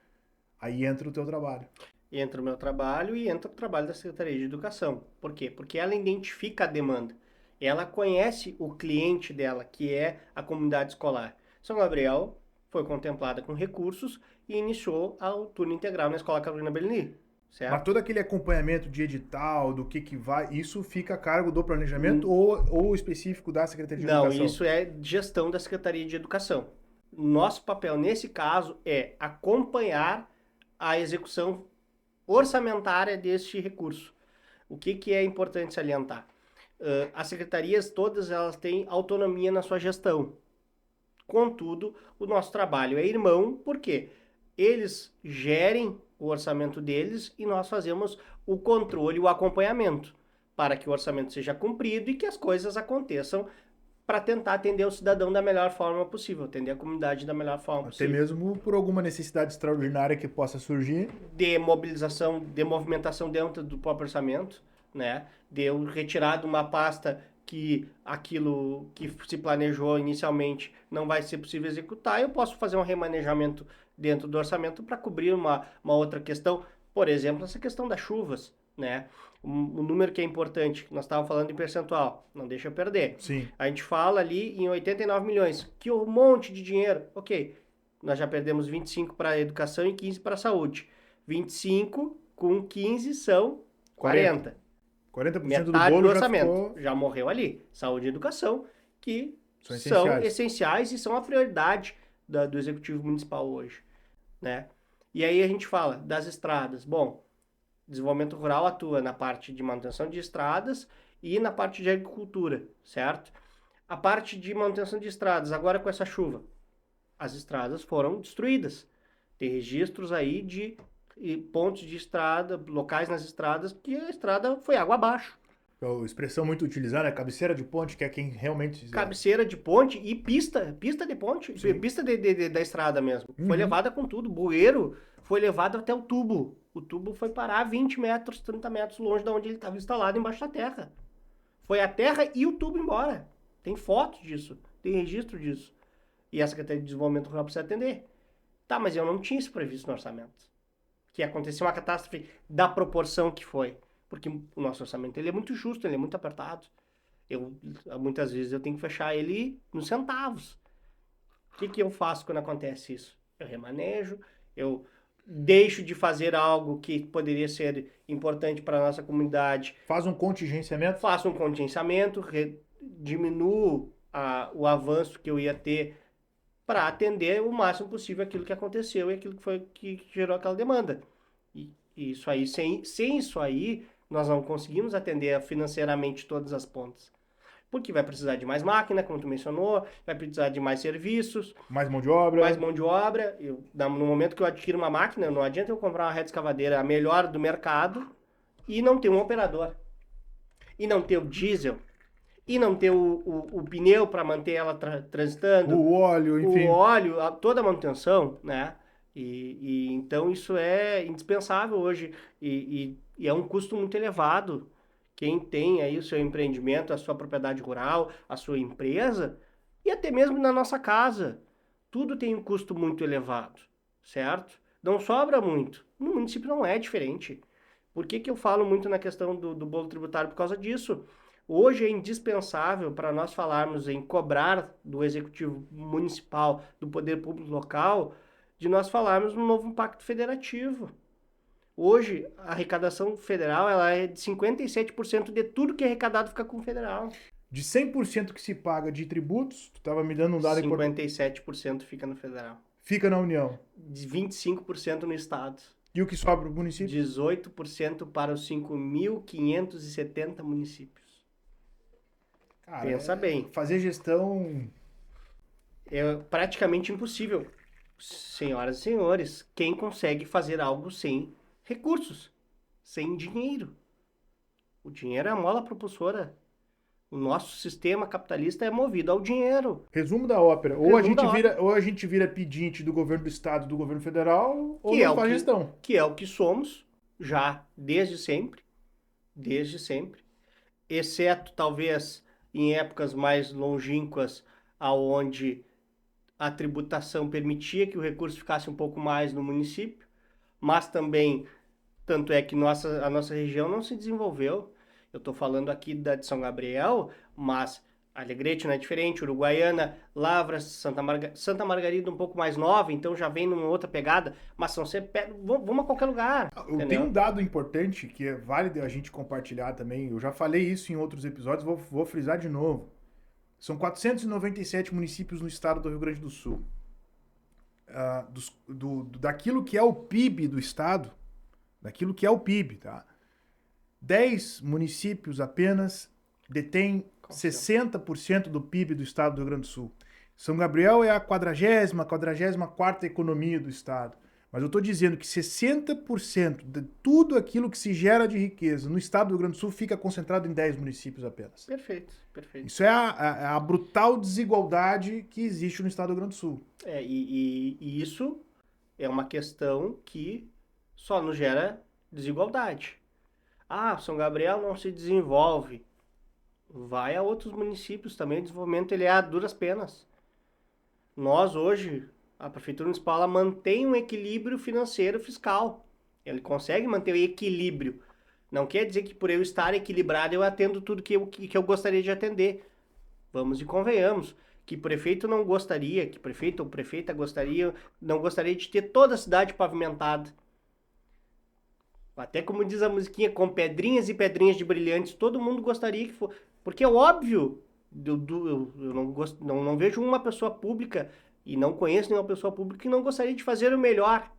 aí entra o teu trabalho. Entra o meu trabalho e entra o trabalho da Secretaria de Educação. Por quê? Porque ela identifica a demanda. Ela conhece o cliente dela, que é a comunidade escolar. São Gabriel foi contemplada com recursos e iniciou o turno integral na Escola Carolina Belini. certo? Mas todo aquele acompanhamento de edital, do que vai, isso fica a cargo do planejamento ou específico da Secretaria de Não, Educação? isso é gestão da Secretaria de Educação. Nosso papel nesse caso é acompanhar a execução orçamentária deste recurso. O que é importante salientar? As secretarias todas elas têm autonomia na sua gestão. Contudo, o nosso trabalho é irmão, porque eles gerem o orçamento deles e nós fazemos o controle, o acompanhamento, para que o orçamento seja cumprido e que as coisas aconteçam para tentar atender o cidadão da melhor forma possível, atender a comunidade da melhor forma Até possível. mesmo por alguma necessidade extraordinária que possa surgir. De mobilização, de movimentação dentro do próprio orçamento, né? De eu retirar de uma pasta que aquilo que se planejou inicialmente não vai ser possível executar, eu posso fazer um remanejamento dentro do orçamento para cobrir uma outra questão, por exemplo, essa questão das chuvas, né? Um número que é importante, nós estávamos falando em percentual, não deixa eu perder. Sim. A gente fala ali em 89 milhões, que um monte de dinheiro, ok, nós já perdemos 25 para a educação e 15 para a saúde. 25 com 15 são 40. 40% do Metade bolo do orçamento já ficou... já morreu ali. Saúde e educação, que São essenciais e são a prioridade do Executivo Municipal hoje, né? E aí a gente fala das estradas. Bom, desenvolvimento rural atua na parte de manutenção de estradas e na parte de agricultura, certo? A parte de manutenção de estradas, agora com essa chuva, as estradas foram destruídas. Tem registros aí de pontos de estrada, locais nas estradas, que a estrada foi água abaixo. A expressão muito utilizada é cabeceira de ponte, que é quem realmente... Cabeceira de ponte e pista de ponte, Sim. pista da estrada mesmo. Foi levada com tudo, bueiro foi levado até o tubo. O tubo foi parar 20 metros, 30 metros longe de onde ele estava instalado, embaixo da terra. Foi a terra e o tubo embora. Tem foto disso, tem registro disso. E a Secretaria de Desenvolvimento Rural precisa atender. Tá, mas eu não tinha isso previsto no orçamento. Que aconteceu uma catástrofe da proporção que foi. Porque o nosso orçamento ele é muito justo, ele é muito apertado. Muitas vezes eu tenho que fechar ele nos centavos. O que eu faço quando acontece isso? Eu remanejo, eu deixo de fazer algo que poderia ser importante para a nossa comunidade. Faz um contingenciamento? Faço um contingenciamento, diminuo o avanço que eu ia ter para atender o máximo possível aquilo que aconteceu e aquilo que gerou aquela demanda. E isso aí, sem isso aí, nós não conseguimos atender financeiramente todas as pontas. Porque vai precisar de mais máquina, como tu mencionou, vai precisar de mais serviços. Mais mão de obra. Mais mão de obra. No momento que eu adquiro uma máquina, não adianta eu comprar uma rede escavadeira a melhor do mercado e não ter um operador. E não ter o diesel. E não ter o pneu para manter ela transitando. O óleo, enfim. O óleo, toda a manutenção, né? Então isso é indispensável hoje. E é um custo muito elevado. Quem tem aí o seu empreendimento, a sua propriedade rural, a sua empresa, e até mesmo na nossa casa. Tudo tem um custo muito elevado, certo? Não sobra muito. No município não é diferente. Por que eu falo muito na questão do bolo tributário? Por causa disso. Hoje é indispensável para nós falarmos em cobrar do Executivo Municipal, do Poder Público Local, de nós falarmos no novo Pacto Federativo. Hoje, a arrecadação federal ela é de 57% de tudo que é arrecadado fica com o federal. De 100% que se paga de tributos, tu estava me dando um dado importante. 57% fica no federal. Fica na União. De 25% no estado. E o que sobra para o município? 18% para os 5.570 municípios. Cara, pensa bem. Fazer gestão... É praticamente impossível. Senhoras e senhores, quem consegue fazer algo sem recursos, sem dinheiro? O dinheiro é a mola propulsora. O nosso sistema capitalista é movido ao dinheiro. Resumo da ópera. Ou a gente vira pedinte do governo do estado, do governo federal, ou não faz gestão. Que é o que somos já desde sempre. Desde sempre. Exceto, talvez, em épocas mais longínquas, aonde a tributação permitia que o recurso ficasse um pouco mais no município, mas também, tanto é que a nossa região não se desenvolveu. Eu estou falando aqui de São Gabriel, mas Alegrete não é diferente, Uruguaiana, Lavras, Santa Margarida um pouco mais nova, então já vem numa outra pegada, mas são sempre... Vamos a qualquer lugar, Eu tenho um entendeu? dado importante que é válido a gente compartilhar também. Eu já falei isso em outros episódios, vou frisar de novo. São 497 municípios no estado do Rio Grande do Sul. Daquilo que é o PIB do estado, daquilo que é o PIB, tá? 10 municípios apenas detêm 60% do PIB do estado do Rio Grande do Sul. São Gabriel é a 44ª economia do estado. Mas eu estou dizendo que 60% de tudo aquilo que se gera de riqueza no estado do Rio Grande do Sul fica concentrado em 10 municípios apenas. Perfeito, perfeito. Isso é a brutal desigualdade que existe no estado do Rio Grande do Sul. E isso é uma questão que só nos gera desigualdade. Ah, São Gabriel não se desenvolve. Vai a outros municípios também, o desenvolvimento ele é a duras penas. Nós hoje, a Prefeitura Municipal, ela mantém um equilíbrio financeiro fiscal. Ele consegue manter o equilíbrio. Não quer dizer que por eu estar equilibrado eu atendo tudo que eu gostaria de atender. Vamos e convenhamos. Que prefeito não gostaria, que prefeito ou prefeita não gostaria de ter toda a cidade pavimentada. Até como diz a musiquinha, com pedrinhas e pedrinhas de brilhantes, todo mundo gostaria que fosse. Porque é óbvio, eu não vejo uma pessoa pública e não conheço nenhuma pessoa pública que não gostaria de fazer o melhor,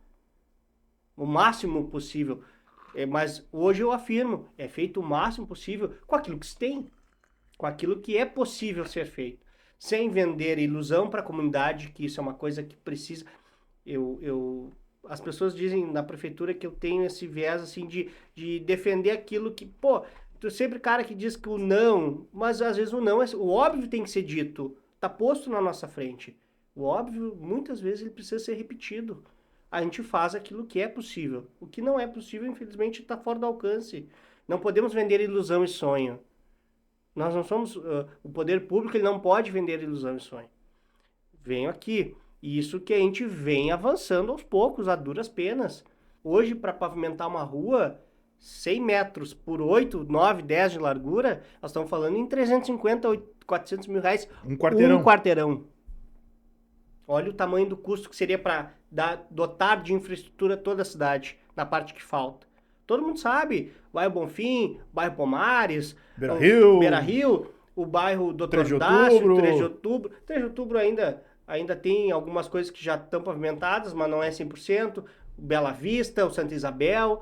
o máximo possível. Mas hoje eu afirmo, é feito o máximo possível com aquilo que se tem, com aquilo que é possível ser feito, sem vender ilusão para a comunidade, que isso é uma coisa que precisa. As pessoas dizem na prefeitura que eu tenho esse viés assim de defender aquilo que, pô, tu sempre cara que diz que o não, mas às vezes o não, o óbvio tem que ser dito, tá posto na nossa frente. O óbvio, muitas vezes, ele precisa ser repetido. A gente faz aquilo que é possível. O que não é possível, infelizmente, está fora do alcance. Não podemos vender ilusão e sonho. Nós não somos... o poder público ele não pode vender ilusão e sonho. Venho aqui. Isso que a gente vem avançando aos poucos, a duras penas. Hoje, para pavimentar uma rua, 100 metros por 8, 9, 10 de largura, nós estamos falando em 350, 400 mil reais. Um quarteirão. Um quarteirão. Olha o tamanho do custo que seria para dotar de infraestrutura toda a cidade, na parte que falta. Todo mundo sabe, bairro Bonfim, bairro Pomares, Beira-Rio, o bairro Doutor Dácio, 3 de Outubro. 3 de Outubro ainda tem algumas coisas que já estão pavimentadas, mas não é 100%. Bela Vista, o Santa Isabel,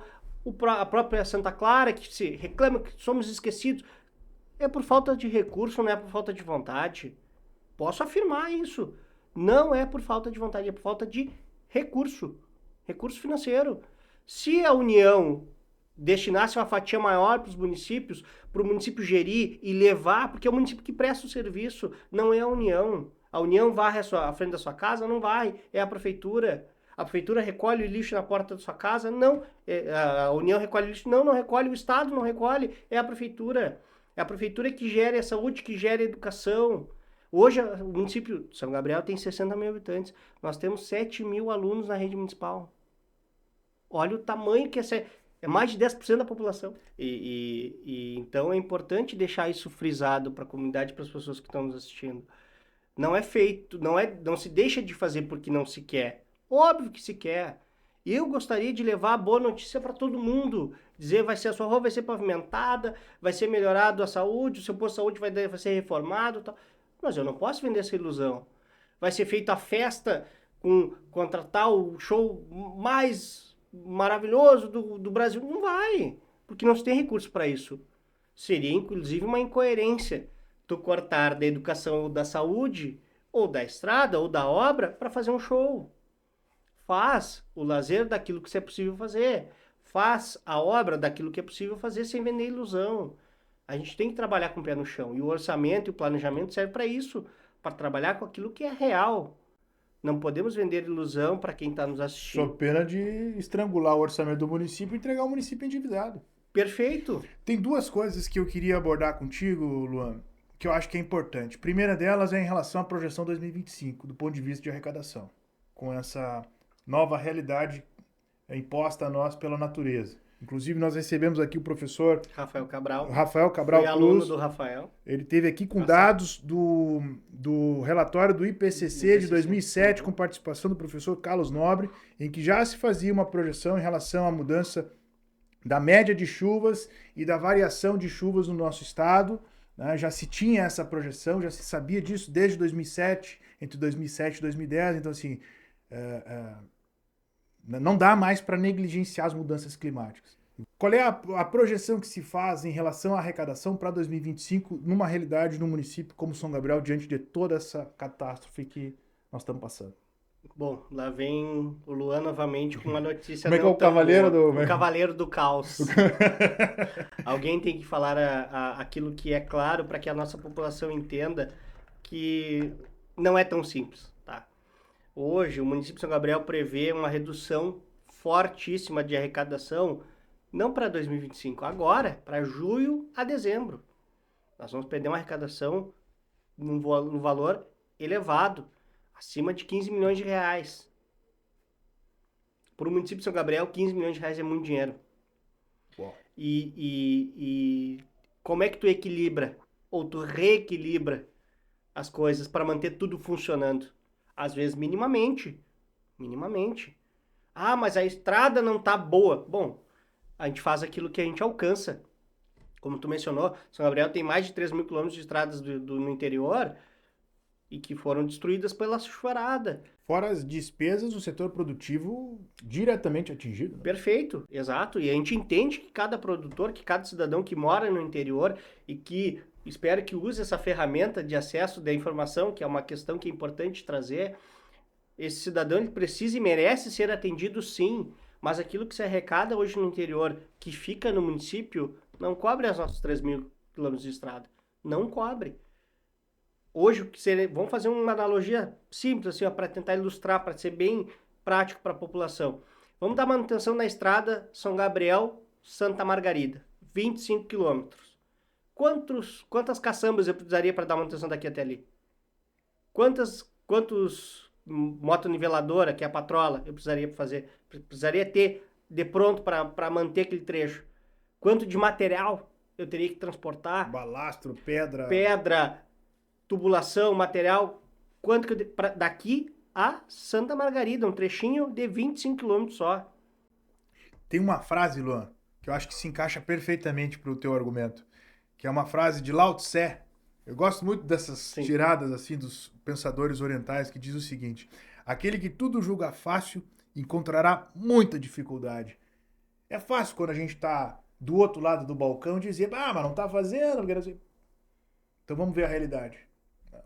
a própria Santa Clara, que se reclama que somos esquecidos. É por falta de recurso, não é por falta de vontade. Posso afirmar isso. Não é por falta de vontade, é por falta de recurso financeiro. Se a União destinasse uma fatia maior para os municípios, para o município gerir e levar, porque é o município que presta o serviço, não é a União. A União varre a frente da sua casa? Não vai, é a prefeitura. A prefeitura recolhe o lixo na porta da sua casa? Não. A União recolhe o lixo? Não recolhe. O Estado não recolhe, é a prefeitura. É a prefeitura que gera a saúde, que gera a educação. Hoje, o município de São Gabriel tem 60 mil habitantes. Nós temos 7 mil alunos na rede municipal. Olha o tamanho que é mais de 10% da população. Então é importante deixar isso frisado para a comunidade, para as pessoas que estão nos assistindo. Não é feito, não se deixa de fazer porque não se quer. Óbvio que se quer. Eu gostaria de levar a boa notícia para todo mundo. Dizer, a sua rua vai ser pavimentada, vai ser melhorado a saúde, o seu posto de saúde vai ser reformado, tal. Mas eu não posso vender essa ilusão. Vai ser feita a festa contratar o show mais maravilhoso do Brasil. Não vai, porque não se tem recurso para isso. Seria, inclusive, uma incoerência tu cortar da educação ou da saúde, ou da estrada, ou da obra, para fazer um show. Faz o lazer daquilo que é possível fazer. Faz a obra daquilo que é possível fazer sem vender ilusão. A gente tem que trabalhar com o pé no chão. E o orçamento e o planejamento servem para isso, para trabalhar com aquilo que é real. Não podemos vender ilusão para quem está nos assistindo. Sob pena de estrangular o orçamento do município e entregar o município endividado. Perfeito. Tem duas coisas que eu queria abordar contigo, Luan, que eu acho que é importante. A primeira delas é em relação à projeção 2025, do ponto de vista de arrecadação, com essa nova realidade imposta a nós pela natureza. Inclusive, nós recebemos aqui o professor Rafael Cabral. Rafael Cabral Fui aluno Cruz. do Rafael. Ele esteve aqui com dados do relatório do IPCC de 2007, com participação do professor Carlos Nobre, em que já se fazia uma projeção em relação à mudança da média de chuvas e da variação de chuvas no nosso estado. Né? Já se tinha essa projeção, já se sabia disso desde 2007, entre 2007 e 2010. Então, assim, não dá mais para negligenciar as mudanças climáticas. Qual é a projeção que se faz em relação à arrecadação para 2025 numa realidade num município como São Gabriel, diante de toda essa catástrofe que nós estamos passando? Bom, lá vem o Luan novamente com uma notícia. Como é que é o cavaleiro do... O cavaleiro do caos. Alguém tem que falar aquilo que é claro para que a nossa população entenda que não é tão simples, tá? Hoje, o município de São Gabriel prevê uma redução fortíssima de arrecadação, não para 2025, agora, para julho a dezembro. Nós vamos perder uma arrecadação num valor elevado, acima de 15 milhões de reais. Para o município de São Gabriel, 15 milhões de reais é muito dinheiro. Uau. E como é que tu equilibra, ou tu reequilibra as coisas para manter tudo funcionando? Às vezes minimamente. Ah, mas a estrada não tá boa. Bom, a gente faz aquilo que a gente alcança. Como tu mencionou, São Gabriel tem mais de 3 mil quilômetros de estradas no interior e que foram destruídas pela chuvarada. Fora as despesas do setor produtivo diretamente atingido. Né? Perfeito, exato. E a gente entende que cada produtor, que cada cidadão que mora no interior e que espero que use essa ferramenta de acesso da informação, que é uma questão que é importante trazer, esse cidadão ele precisa e merece ser atendido sim, mas aquilo que se arrecada hoje no interior, que fica no município, não cobre os nossos 3 mil quilômetros de estrada. Não cobre. Hoje, vamos fazer uma analogia simples, assim, para tentar ilustrar, para ser bem prático para a população. Vamos dar manutenção na estrada São Gabriel-Santa Margarida, 25 quilômetros. Quantas caçambas eu precisaria para dar manutenção daqui até ali? Quantos motoniveladora, que é a patrola, eu precisaria fazer? Precisaria ter de pronto para manter aquele trecho? Quanto de material eu teria que transportar? Balastro, pedra, tubulação, material, quanto que daqui a Santa Margarida, um trechinho de 25 quilômetros só. Tem uma frase, Luan, que eu acho que se encaixa perfeitamente para o teu argumento, que é uma frase de Lao Tse. Eu gosto muito dessas tiradas assim dos pensadores orientais, que diz o seguinte: aquele que tudo julga fácil encontrará muita dificuldade. É fácil quando a gente está do outro lado do balcão dizer, mas não está fazendo. Então vamos ver a realidade.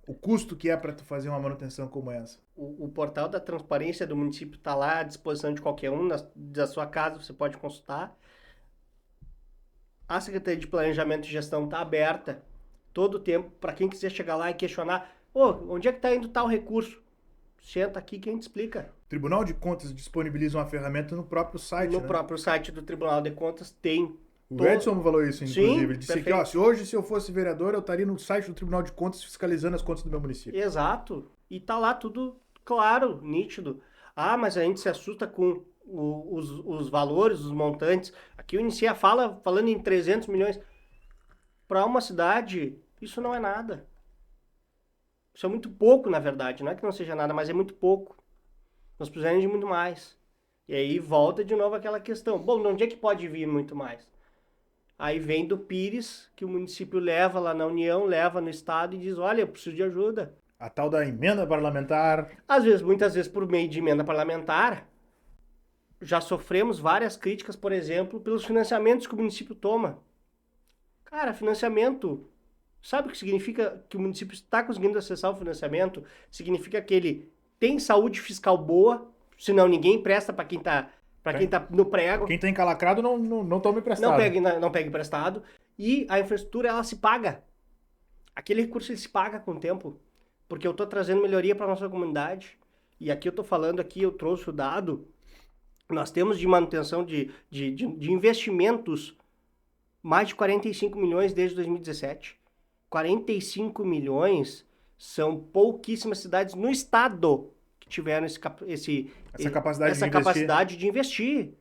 O custo que é para tu fazer uma manutenção como essa. O portal da transparência do município está lá à disposição de qualquer um, da sua casa você pode consultar. A Secretaria de Planejamento e Gestão está aberta todo o tempo para quem quiser chegar lá e questionar, onde é que está indo tal recurso? Senta aqui que a gente explica. O Tribunal de Contas disponibiliza uma ferramenta no próprio site, No próprio site do Tribunal de Contas tem. O Edson falou isso, inclusive. Sim, ele disse que, se eu fosse vereador, eu estaria no site do Tribunal de Contas fiscalizando as contas do meu município. Exato. E tá lá tudo claro, nítido. Ah, mas a gente se assusta com os valores, os montantes. Aqui o Inicia falando em 300 milhões. Para uma cidade, isso não é nada. Isso é muito pouco, na verdade. Não é que não seja nada, mas é muito pouco. Nós precisamos de muito mais. E aí volta de novo aquela questão. Bom, de onde é que pode vir muito mais? Aí vem do Pires, que o município leva lá na União, leva no Estado e diz, olha, eu preciso de ajuda. A tal da emenda parlamentar. Muitas vezes por meio de emenda parlamentar, já sofremos várias críticas, por exemplo, pelos financiamentos que o município toma. Cara, financiamento, sabe o que significa que o município está conseguindo acessar o financiamento? Significa que ele tem saúde fiscal boa, senão ninguém empresta para quem está no prego. Quem está encalacrado não toma emprestado. Não pega emprestado. E a infraestrutura, ela se paga. Aquele recurso, ele se paga com o tempo. Porque eu estou trazendo melhoria para a nossa comunidade. E aqui eu trouxe o dado. Nós temos de manutenção de investimentos mais de 45 milhões desde 2017. 45 milhões são pouquíssimas cidades no estado que tiveram essa capacidade de investir.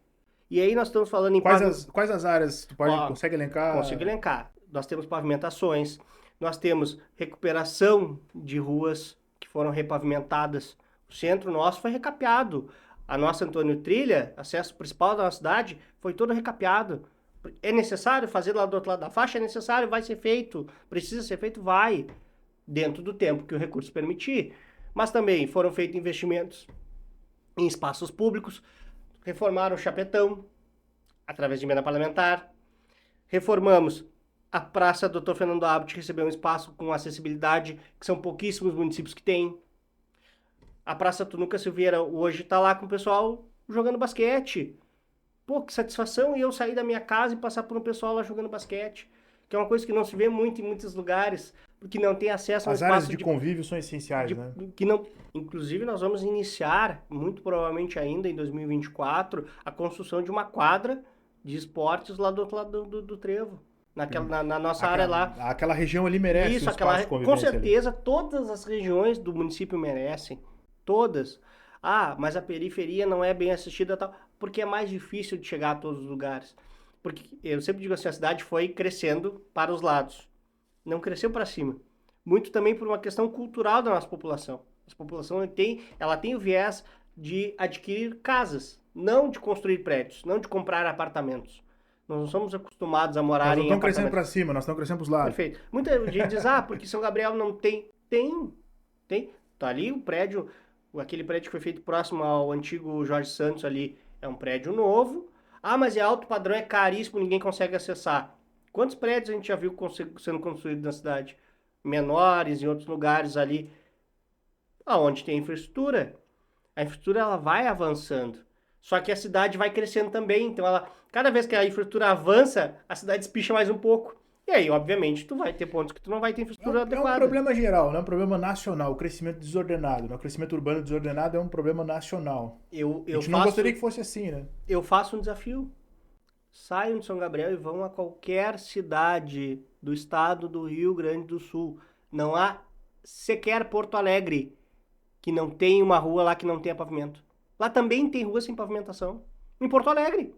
E aí nós estamos falando em Quais as áreas tu consegue elencar? Consigo elencar. Nós temos pavimentações, nós temos recuperação de ruas que foram repavimentadas. O centro nosso foi recapeado. A nossa Antônio Trilha, acesso principal da nossa cidade, foi todo recapeado. É necessário fazer lá do outro lado da faixa? É necessário, vai ser feito. Precisa ser feito? Vai. Dentro do tempo que o recurso permitir. Mas também foram feitos investimentos em espaços públicos, reformaram o Chapetão, através de emenda parlamentar, reformamos a Praça Dr. Fernando Abbott, que recebeu um espaço com acessibilidade, que são pouquíssimos municípios que têm. A Praça Tunuca Silveira hoje está lá com o pessoal jogando basquete. Pô, que satisfação eu sair da minha casa e passar por um pessoal lá jogando basquete, que é uma coisa que não se vê muito em muitos lugares, porque não tem acesso a um espaço. As áreas de convívio são essenciais, né? Que não, inclusive, nós vamos iniciar, muito provavelmente ainda em 2024, a construção de uma quadra de esportes lá do outro lado do Trevo. Na nossa área lá. Aquela região ali merece isso, um espaço de convivência. Com certeza, ali. Todas as regiões do município merecem. Todas. Ah, mas a periferia não é bem assistida, tal, porque é mais difícil de chegar a todos os lugares. Porque eu sempre digo assim, a cidade foi crescendo para os lados. Não cresceu para cima. Muito também por uma questão cultural da nossa população. A população ela tem o viés de adquirir casas, não de construir prédios, não de comprar apartamentos. Nós não somos acostumados a morar em apartamentos. Nós não estamos crescendo para cima, nós estamos crescendo para os lados. Perfeito. Muita gente diz, porque São Gabriel não tem. Tem. Tá ali o prédio, aquele prédio que foi feito próximo ao antigo Jorge Santos ali, é um prédio novo. Ah, mas é alto padrão, é caríssimo, ninguém consegue acessar. Quantos prédios a gente já viu sendo construídos na cidade? Menores, em outros lugares ali, aonde tem infraestrutura. A infraestrutura ela vai avançando. Só que a cidade vai crescendo também. Então, cada vez que a infraestrutura avança, a cidade espicha mais um pouco. E aí, obviamente, tu vai ter pontos que tu não vai ter infraestrutura adequada. É um problema geral, não é um problema nacional. O crescimento desordenado, o crescimento urbano desordenado é um problema nacional. A gente não gostaria que fosse assim, né? Eu faço um desafio. Saiam de São Gabriel e vão a qualquer cidade do estado do Rio Grande do Sul. Não há sequer Porto Alegre que não tem uma rua lá que não tenha pavimento. Lá também tem rua sem pavimentação. Em Porto Alegre,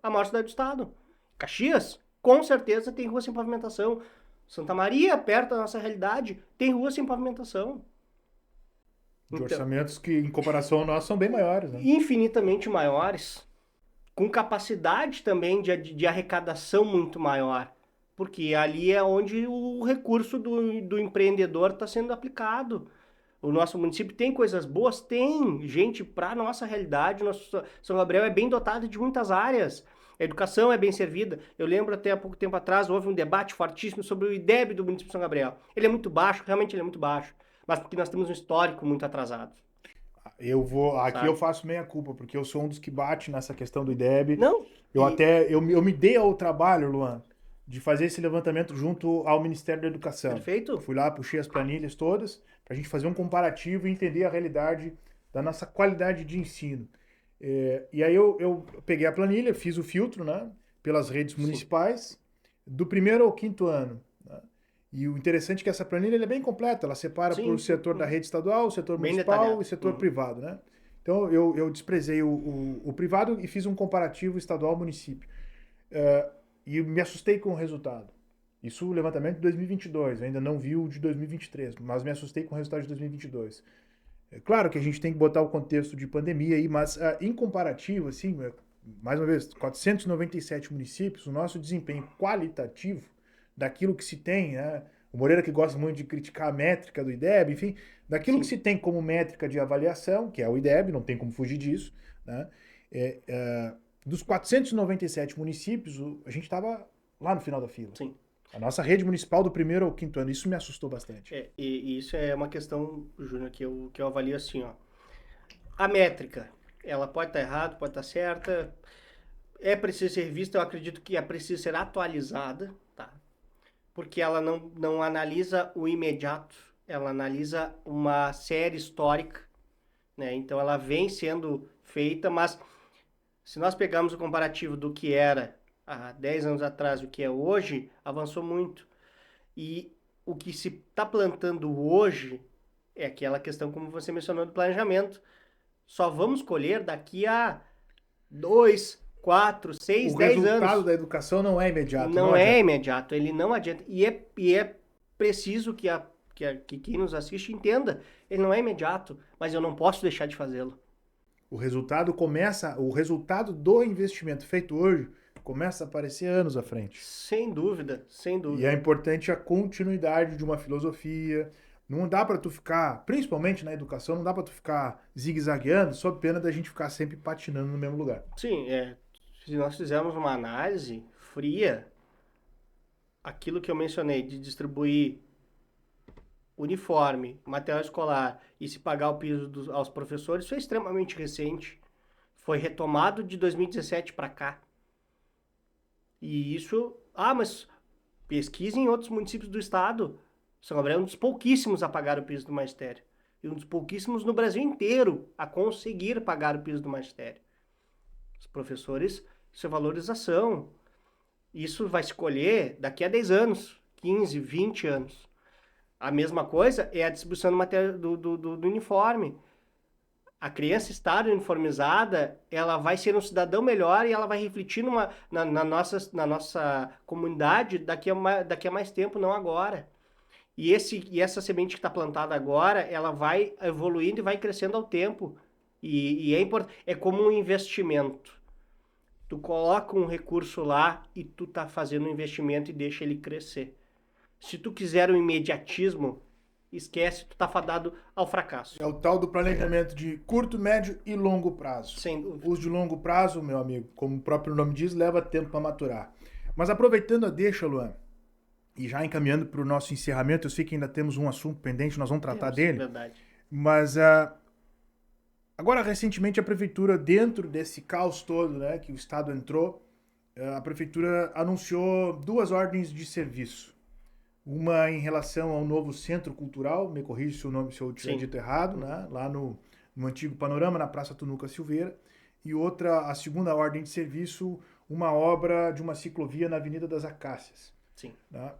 a maior cidade do estado. Caxias, com certeza tem rua sem pavimentação. Santa Maria, perto da nossa realidade, tem rua sem pavimentação. De orçamentos que, em comparação ao nosso, são bem maiores, né? Infinitamente maiores. Com capacidade também de arrecadação muito maior. Porque ali é onde o recurso do empreendedor está sendo aplicado. O nosso município tem coisas boas? Tem. Gente, para a nossa realidade, nosso São Gabriel é bem dotado de muitas áreas. A educação é bem servida. Eu lembro até há pouco tempo atrás, houve um debate fortíssimo sobre o IDEB do município de São Gabriel. Ele é muito baixo, realmente ele é muito baixo. Mas porque nós temos um histórico muito atrasado. Eu faço meia culpa, porque eu sou um dos que bate nessa questão do IDEB. Não. Eu me dei ao trabalho, Luan, de fazer esse levantamento junto ao Ministério da Educação. Perfeito. Fui lá, puxei as planilhas todas, pra gente fazer um comparativo e entender a realidade da nossa qualidade de ensino. E aí eu peguei a planilha, fiz o filtro, né, pelas redes municipais, do primeiro ao quinto ano. Né? E o interessante é que essa planilha é bem completa, ela separa por setor da rede estadual, setor municipal detalhado. E setor privado. Né? Então eu desprezei o privado e fiz um comparativo estadual-município. E me assustei com o resultado. Isso o levantamento de 2022, eu ainda não vi o de 2023, mas me assustei com o resultado de 2022. É claro que a gente tem que botar o contexto de pandemia aí, mas em comparativo, assim, mais uma vez, 497 municípios, o nosso desempenho qualitativo daquilo que se tem, né? O Moreira que gosta muito de criticar a métrica do IDEB, enfim, daquilo que se tem como métrica de avaliação, que é o IDEB, não tem como fugir disso, né? Dos 497 municípios, a gente estava lá no final da fila. Sim. A nossa rede municipal do primeiro ao quinto ano, isso me assustou bastante. E isso é uma questão, Júnior, que eu avalio assim, ó. A métrica, ela pode estar errada, pode estar certa, é preciso ser vista, eu acredito que é preciso ser atualizada, tá? Porque ela não analisa o imediato, ela analisa uma série histórica, né? Então ela vem sendo feita, mas se nós pegarmos o comparativo do que era há 10 anos atrás e o que é hoje, avançou muito. E o que se está plantando hoje é aquela questão, como você mencionou, do planejamento. Só vamos colher daqui a 2, 4, 6, O 10 resultado anos. da educação não é imediato. Não é adianta. imediato, ele não adianta. E é preciso que quem nos assiste entenda. Ele não é imediato, mas eu não posso deixar de fazê-lo. O resultado do investimento feito hoje começa a aparecer anos à frente. Sem dúvida, sem E dúvida. é importante a continuidade de uma filosofia. Não dá para tu ficar, principalmente na educação, não dá para tu ficar zigue-zagueando sob pena da gente ficar sempre patinando no mesmo lugar. Sim, se nós fizermos uma análise fria, aquilo que eu mencionei de distribuir uniforme, material escolar e se pagar o piso aos professores, isso é extremamente recente. Foi retomado de 2017 para cá. E isso... mas pesquisa em outros municípios do estado. São Gabriel é um dos pouquíssimos a pagar o piso do magistério. E um dos pouquíssimos no Brasil inteiro a conseguir pagar o piso do magistério. Os professores, isso é valorização. Isso vai se colher daqui a 10 anos, 15, 20 anos. A mesma coisa é a distribuição do uniforme. A criança estar uniformizada, ela vai ser um cidadão melhor e ela vai refletir na nossa comunidade daqui a mais tempo, não agora. E essa semente que está plantada agora, ela vai evoluindo e vai crescendo ao tempo. E é como um investimento. Tu coloca um recurso lá e tu tá fazendo um investimento e deixa ele crescer. Se tu quiser o imediatismo, esquece, tu tá fadado ao fracasso. É o tal do planejamento de curto, médio e longo prazo. Sem dúvida. Os de longo prazo, meu amigo, como o próprio nome diz, leva tempo para maturar. Mas aproveitando a deixa, Luan, e já encaminhando para o nosso encerramento, eu sei que ainda temos um assunto pendente, nós vamos tratar dele. Verdade. Mas agora, recentemente, a prefeitura, dentro desse caos todo, né, que o Estado entrou, a prefeitura anunciou 2 ordens de serviço. Uma em relação ao novo centro cultural, me corrija se eu tiver dito errado, né, lá no antigo Panorama, na Praça Tunuca Silveira. E outra, a segunda ordem de serviço, uma obra de uma ciclovia na Avenida das Acácias. Sim. Tá?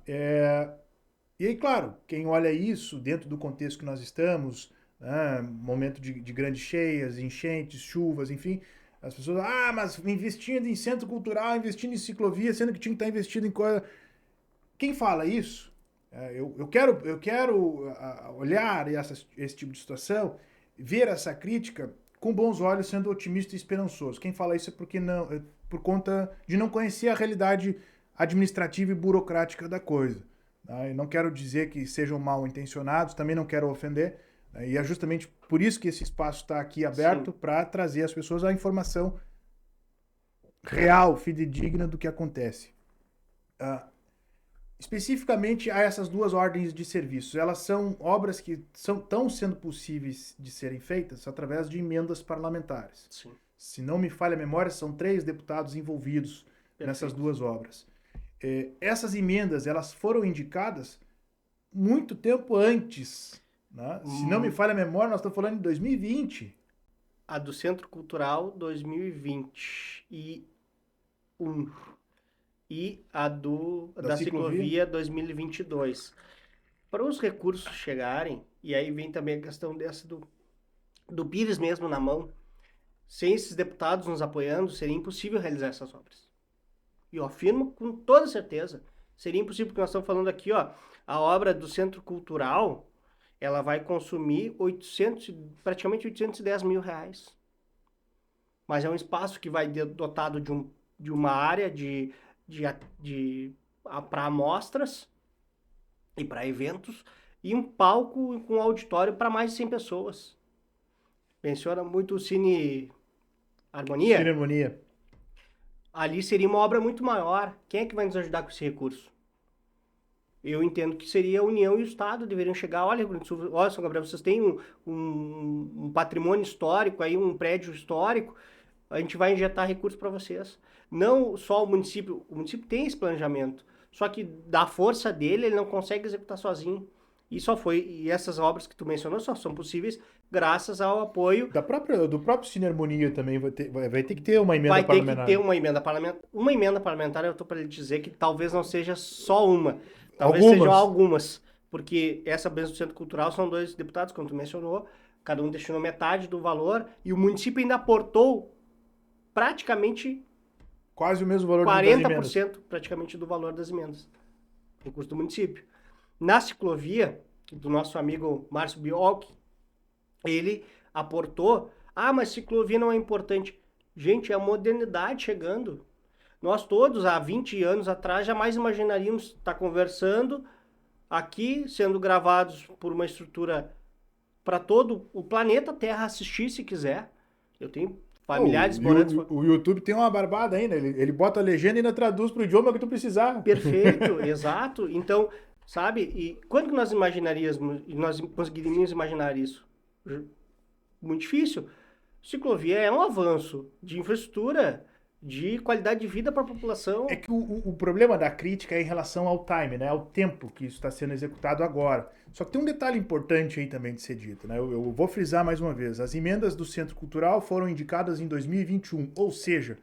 E aí, claro, quem olha isso dentro do contexto que nós estamos, né, momento de grandes cheias, enchentes, chuvas, enfim, as pessoas, mas investindo em centro cultural, investindo em ciclovia, sendo que tinha que estar investido em coisa... Quem fala isso, eu quero olhar esse tipo de situação, ver essa crítica com bons olhos, sendo otimista e esperançoso. Quem fala isso é por conta de não conhecer a realidade administrativa e burocrática da coisa. Tá? Eu não quero dizer que sejam mal intencionados, também não quero ofender, né? E é justamente por isso que esse espaço está aqui aberto, para trazer às pessoas a informação real, fidedigna do que acontece. Especificamente a essas 2 ordens de serviços, elas são obras que estão sendo possíveis de serem feitas através de emendas parlamentares. Sim. Se não me falha a memória, são 3 deputados envolvidos nessas 2 obras. Essas emendas, elas foram indicadas muito tempo antes. Né? Se não me falha a memória, nós estamos falando de 2020. A do Centro Cultural, 2021. E a da ciclovia 2022. Para os recursos chegarem, e aí vem também a questão do Pires mesmo na mão, sem esses deputados nos apoiando, seria impossível realizar essas obras. E eu afirmo com toda certeza, seria impossível, porque nós estamos falando aqui, a obra do Centro Cultural, ela vai consumir praticamente 810 mil reais. Mas é um espaço que vai dotado de uma área para amostras e para eventos e um palco com auditório para mais de 100 pessoas. Menciona muito o Cine Harmonia. Cine Harmonia. Ali seria uma obra muito maior. Quem é que vai nos ajudar com esse recurso? Eu entendo que seria a União e o Estado deveriam chegar. Olha, São Gabriel, vocês têm um patrimônio histórico, aí um prédio histórico, a gente vai injetar recursos para vocês. Não só o município tem esse planejamento, só que da força dele ele não consegue executar sozinho. E essas obras que tu mencionou só são possíveis graças ao apoio do próprio Cine Harmonia também vai ter que ter uma emenda parlamentar. Vai ter que ter uma emenda parlamentar. Uma emenda parlamentar, eu estou para lhe dizer que talvez não seja só uma. Talvez sejam algumas. Porque essa bênção do Centro Cultural são 2 deputados, como tu mencionou. Cada um destinou metade do valor. E o município ainda aportou praticamente Quase o mesmo valor das 40% emendas. praticamente do valor das emendas, recurso do município. Na ciclovia, do nosso amigo Márcio Biolk, ele aportou, mas ciclovia não é importante. Gente, é a modernidade chegando. Nós todos, há 20 anos atrás, jamais imaginaríamos estar conversando aqui, sendo gravados por uma estrutura para todo o planeta Terra assistir, se quiser. Eu tenho familiares morando... O YouTube tem uma barbada ainda, ele bota a legenda e ainda traduz para o idioma que tu precisar. Perfeito, exato. Então, sabe, e quando que nós nós conseguiríamos imaginar isso? Muito difícil. Ciclovia é um avanço de infraestrutura, de qualidade de vida para a população. É que o problema da crítica é em relação ao time, né? Ao tempo que isso está sendo executado agora. Só que tem um detalhe importante aí também de ser dito, né? Eu vou frisar mais uma vez. As emendas do Centro Cultural foram indicadas em 2021, ou seja,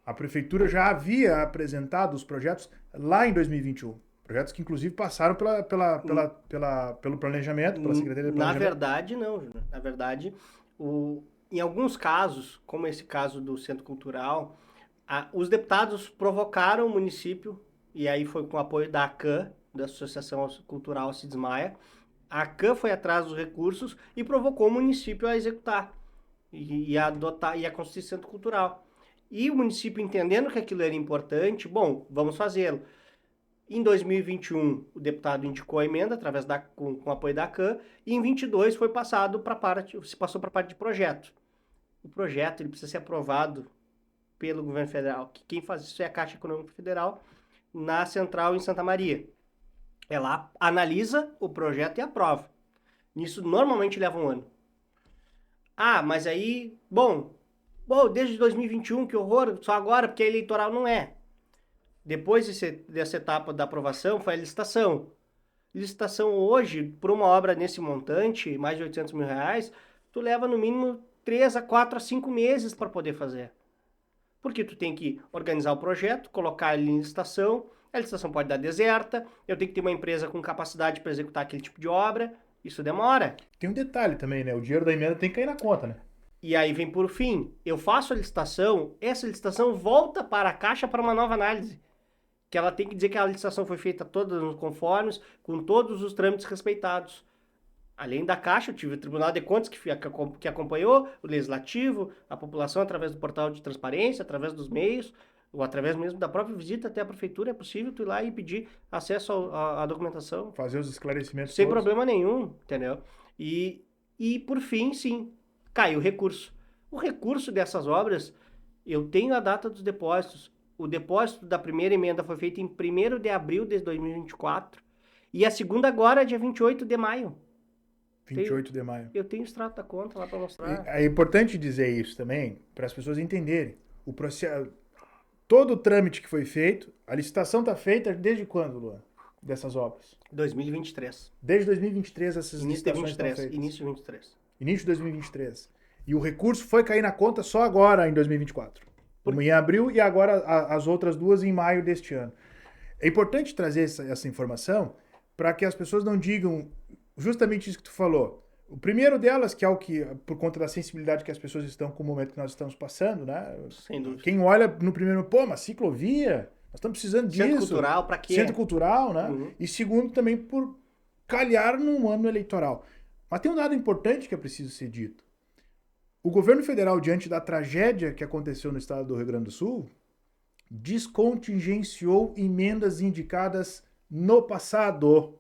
a Prefeitura já havia apresentado os projetos lá em 2021. Projetos que, inclusive, passaram pelo planejamento, pela Secretaria de Planejamento. Na verdade, não, Júnior. Na verdade, em alguns casos, como esse caso do Centro Cultural, os deputados provocaram o município, e aí foi com o apoio da ACAN, da Associação Cultural Cides Maia. A ACAN foi atrás dos recursos e provocou o município a executar e a adotar e a construir Centro Cultural. E o município, entendendo que aquilo era importante, bom, vamos fazê-lo. Em 2021, o deputado indicou a emenda através com o apoio da ACAN, e em 22 foi passou para a parte de projeto. O projeto ele precisa ser aprovado pelo governo federal, que quem faz isso é a Caixa Econômica Federal, na central em Santa Maria. Ela analisa o projeto e aprova. Isso normalmente leva um ano. Mas aí, bom, desde 2021, que horror, só agora, porque a eleitoral não é. Depois dessa etapa da aprovação, foi a licitação. Licitação hoje, por uma obra nesse montante, mais de 800 mil reais, tu leva no mínimo 3 a 4 a 5 meses para poder fazer. Porque tu tem que organizar o projeto, colocar ele em licitação, a licitação pode dar deserta, eu tenho que ter uma empresa com capacidade para executar aquele tipo de obra, isso demora. Tem um detalhe também, né? O dinheiro da emenda tem que cair na conta, né? E aí vem por fim, eu faço a licitação, essa licitação volta para a Caixa para uma nova análise. Que ela tem que dizer que a licitação foi feita toda nos conformes, com todos os trâmites respeitados. Além da Caixa, eu tive o Tribunal de Contas que acompanhou, o Legislativo, a população através do portal de transparência, através dos meios, ou através mesmo da própria visita até a Prefeitura, é possível tu ir lá e pedir acesso à documentação. Fazer os esclarecimentos sem problema nenhum, entendeu? E por fim, sim, caiu o recurso. O recurso dessas obras, eu tenho a data dos depósitos. O depósito da primeira emenda foi feito em 1º de abril de 2024 e a segunda agora, dia 28 de maio. 28 de maio. Eu tenho o extrato da conta lá para mostrar. É importante dizer isso também, para as pessoas entenderem. O processo, todo o trâmite que foi feito, a licitação está feita desde quando, Luan? Dessas obras? 2023. Desde 2023 essas licitações estão feitas. Início de 23. Início de 2023. E o recurso foi cair na conta só agora, em 2024. Uma em abril e agora as outras duas em maio deste ano. É importante trazer essa informação para que as pessoas não digam justamente isso que tu falou. O primeiro delas, que é o que, por conta da sensibilidade que as pessoas estão com o momento que nós estamos passando, né? Sem dúvida. Quem olha no primeiro, mas ciclovia, nós estamos precisando disso. Centro cultural, para quê? Centro cultural, né? Uhum. E segundo, também por calhar num ano eleitoral. Mas tem um dado importante que é preciso ser dito. O governo federal, diante da tragédia que aconteceu no estado do Rio Grande do Sul, descontingenciou emendas indicadas no passado.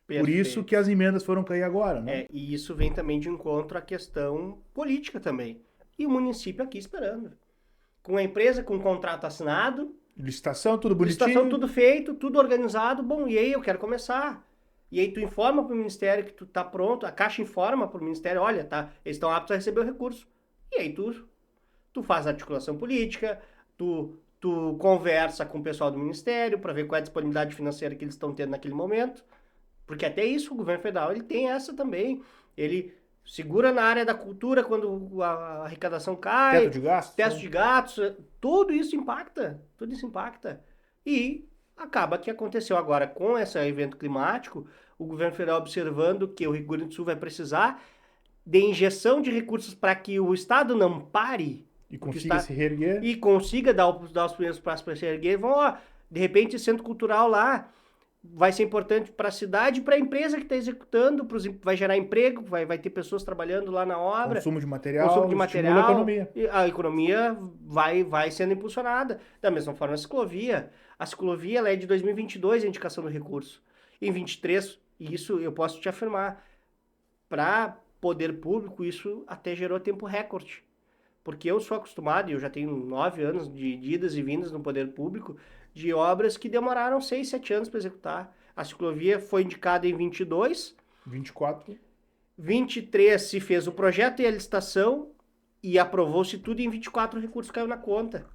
Perfeito. Por isso que as emendas foram cair agora, né? E isso vem também de encontro à questão política também. E o município aqui esperando. Com a empresa, com o contrato assinado. Licitação, tudo bonitinho. Licitação, tudo feito, tudo organizado. Bom, e aí eu quero começar. E aí tu informa para o Ministério que tu tá pronto, a Caixa informa para o Ministério, olha, eles estão aptos a receber o recurso. E aí tu faz a articulação política, tu conversa com o pessoal do Ministério para ver qual é a disponibilidade financeira que eles estão tendo naquele momento. Porque até isso o governo federal ele tem essa também. Ele segura na área da cultura quando a arrecadação cai. Teto de gastos. Teto de gastos, tudo isso impacta. Tudo isso impacta. E acaba que aconteceu agora com esse evento climático, o governo federal observando que o Rio Grande do Sul vai precisar de injeção de recursos para que o Estado não pare E consiga se reerguer. E consiga dar os primeiros passos para se reerguer. De repente, centro cultural lá vai ser importante para a cidade e para a empresa que está executando, vai gerar emprego, vai ter pessoas trabalhando lá na obra. Consumo de material, estimula a economia. E a economia vai sendo impulsionada. Da mesma forma, a ciclovia. A ciclovia ela é de 2022, a indicação do recurso. Em 23, isso eu posso te afirmar, para poder público, isso até gerou tempo recorde. Porque eu sou acostumado, e eu já tenho 9 anos de idas e vindas no poder público, de obras que demoraram 6, 7 anos para executar. A ciclovia foi indicada em 22. 24. 23 se fez o projeto e a licitação e aprovou-se tudo, e em 24 o recurso caiu na conta.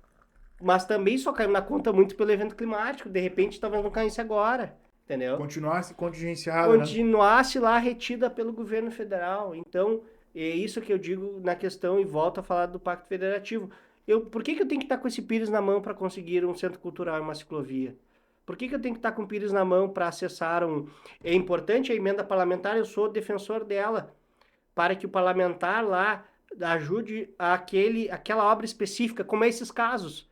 Mas também só caiu na conta muito pelo evento climático. De repente, talvez não caísse agora, entendeu? Continuasse contingenciada, Continuasse lá retida pelo governo federal. Então, é isso que eu digo na questão, e volto a falar do Pacto Federativo. Por que eu tenho que estar com esse pires na mão para conseguir um centro cultural e uma ciclovia? Por que eu tenho que estar com o pires na mão para acessar É importante a emenda parlamentar, eu sou defensor dela, para que o parlamentar lá ajude aquela obra específica, como é esses casos.